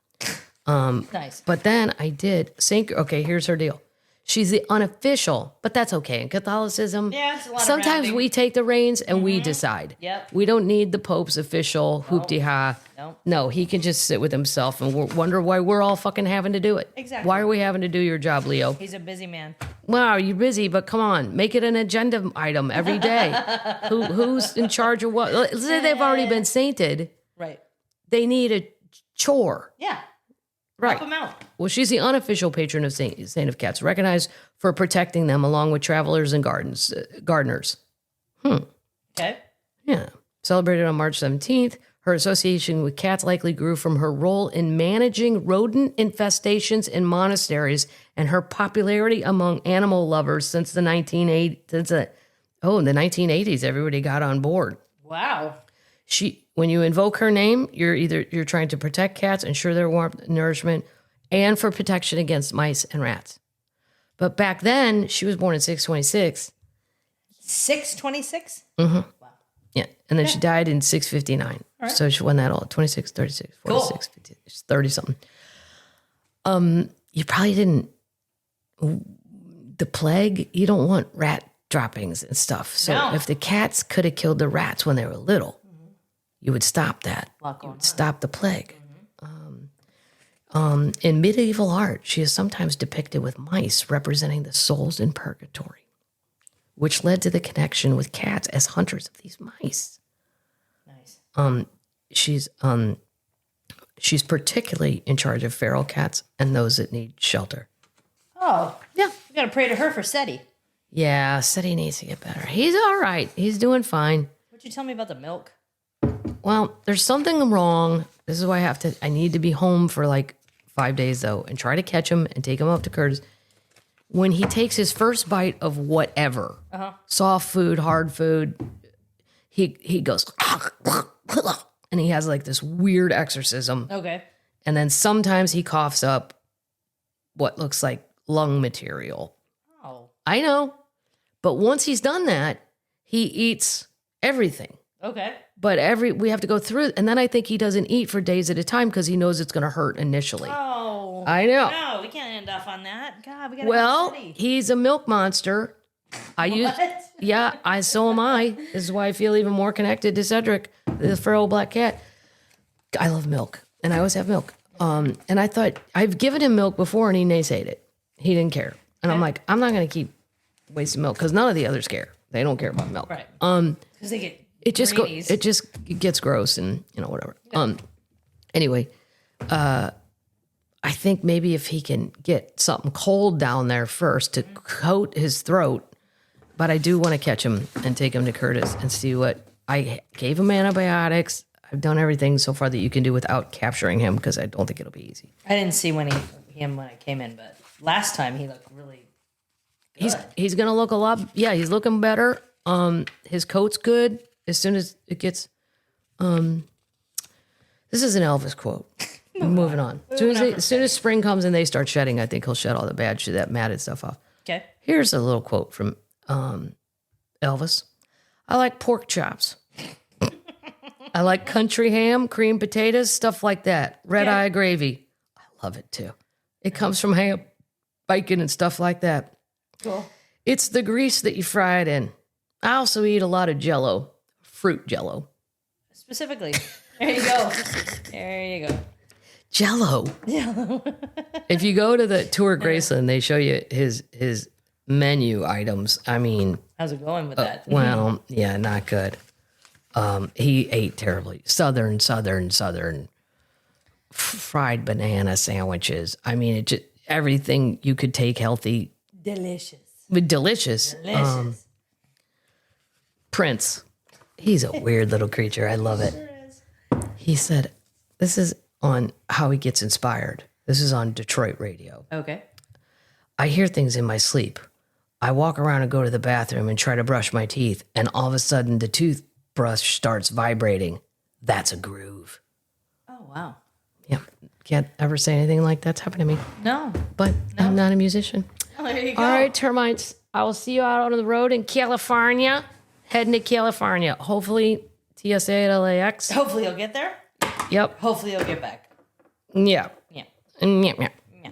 Nice. But then I did okay, here's her deal. She's the unofficial, but that's okay. In Catholicism, Yeah, it's a lot of sometimes rounding. we take the reins and we decide. Yep. We don't need the Pope's official hoop-de-ha. Nope. No, he can just sit with himself and wonder why we're all fucking having to do it. Exactly. Why are we having to do your job, Leo? He's a busy man. Wow, you're busy, but come on, make it an agenda item every day. Who's in charge of what? Let's say they've already been sainted. Right. They need a chore. Yeah. Right. Help him out. Well, she's the unofficial patron of Saint of Cats, recognized for protecting them along with travelers and gardeners. Okay. Yeah. Celebrated on March 17th. Her association with cats likely grew from her role in managing rodent infestations in monasteries and her popularity among animal lovers since the 1980s. Everybody got on board. Wow. When you invoke her name, you're trying to protect cats, ensure their warmth and nourishment, and for protection against mice and rats. But back then, she was born in 626. 626? Mm-hmm. Wow. Yeah. And then she died in 659. Right. So she wasn't that old. 26, 36, 46, Cool. 50, 30 something. You probably didn't. The plague, you don't want rat droppings and stuff. So if the cats could have killed the rats when they were little, you would stop that. You would stop the plague. In medieval art, she is sometimes depicted with mice representing the souls in purgatory, which led to the connection with cats as hunters of these mice. Nice. She's particularly in charge of feral cats and those that need shelter. Oh, yeah. We got to pray to her for SETI. Yeah, SETI needs to get better. He's all right. He's doing fine. What'd you tell me about the milk? Well, there's something wrong. This is why I need to be home for like 5 days though, and try to catch him and take him up to Curtis. When he takes his first bite of whatever, soft food, hard food, he goes, and he has like this weird exorcism. Okay. And then sometimes he coughs up what looks like lung material. Oh. I know. But once he's done that, he eats everything. Okay. But we have to go through, and then I think he doesn't eat for days at a time because he knows it's going to hurt initially. Oh. I know. No, we can't end off on that. God, we got to Well, he's a milk monster. So am I. This is why I feel even more connected to Cedric, the feral black cat. I love milk, and I always have milk. And I thought, I've given him milk before, and he naysayed it. He didn't care. And I'm like, I'm not going to keep wasting milk because none of the others care. They don't care about milk. Right. Because they get it just gets gross and whatever. Yeah. Anyway, I think maybe if he can get something cold down there first to coat his throat, but I do want to catch him and take him to Curtis and see what I gave him antibiotics. I've done everything so far that you can do without capturing him because I don't think it'll be easy. I didn't see when I came in, but last time he looked really good. He's gonna look a lot. Yeah, he's looking better. His coat's good. As soon as it gets, this is an Elvis quote. Moving on. As soon as spring comes and they start shedding, I think he'll shed all the that matted stuff off. Okay. Here's a little quote from Elvis. I like pork chops. I like country ham, cream potatoes, stuff like that. Red eye gravy. I love it too. It comes from ham, bacon, and stuff like that. Cool. It's the grease that you fry it in. I also eat a lot of Jell-O, fruit Jell-O. Specifically. There you go. There you go. Jell-O. If you go to the tour of Graceland, they show you his menu items. I mean, how's it going with that? Well, yeah, not good. He ate terribly. Southern fried banana sandwiches. I mean, everything you could take healthy. Delicious. Prince. He's a weird little creature. I love it. He said, this is on how he gets inspired. This is on Detroit radio. Okay. I hear things in my sleep. I walk around and go to the bathroom and try to brush my teeth, and all of a sudden the toothbrush starts vibrating. That's a groove. Oh, wow. Yeah. Can't ever say anything like that's happened to me. No. But I'm not a musician. Oh, there you go. All right, termites. I will see you out on the road in California. Heading to California. Hopefully, TSA at LAX. Hopefully you'll get there. Yep. Hopefully you'll get back. Yeah. Yeah. Yeah. Yeah.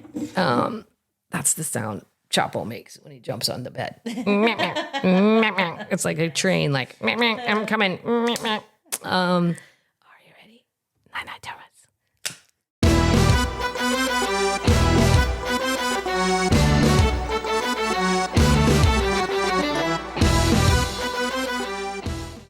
That's the sound Chapo makes when he jumps on the bed. It's like a train, like, I'm coming. Are you ready? 992.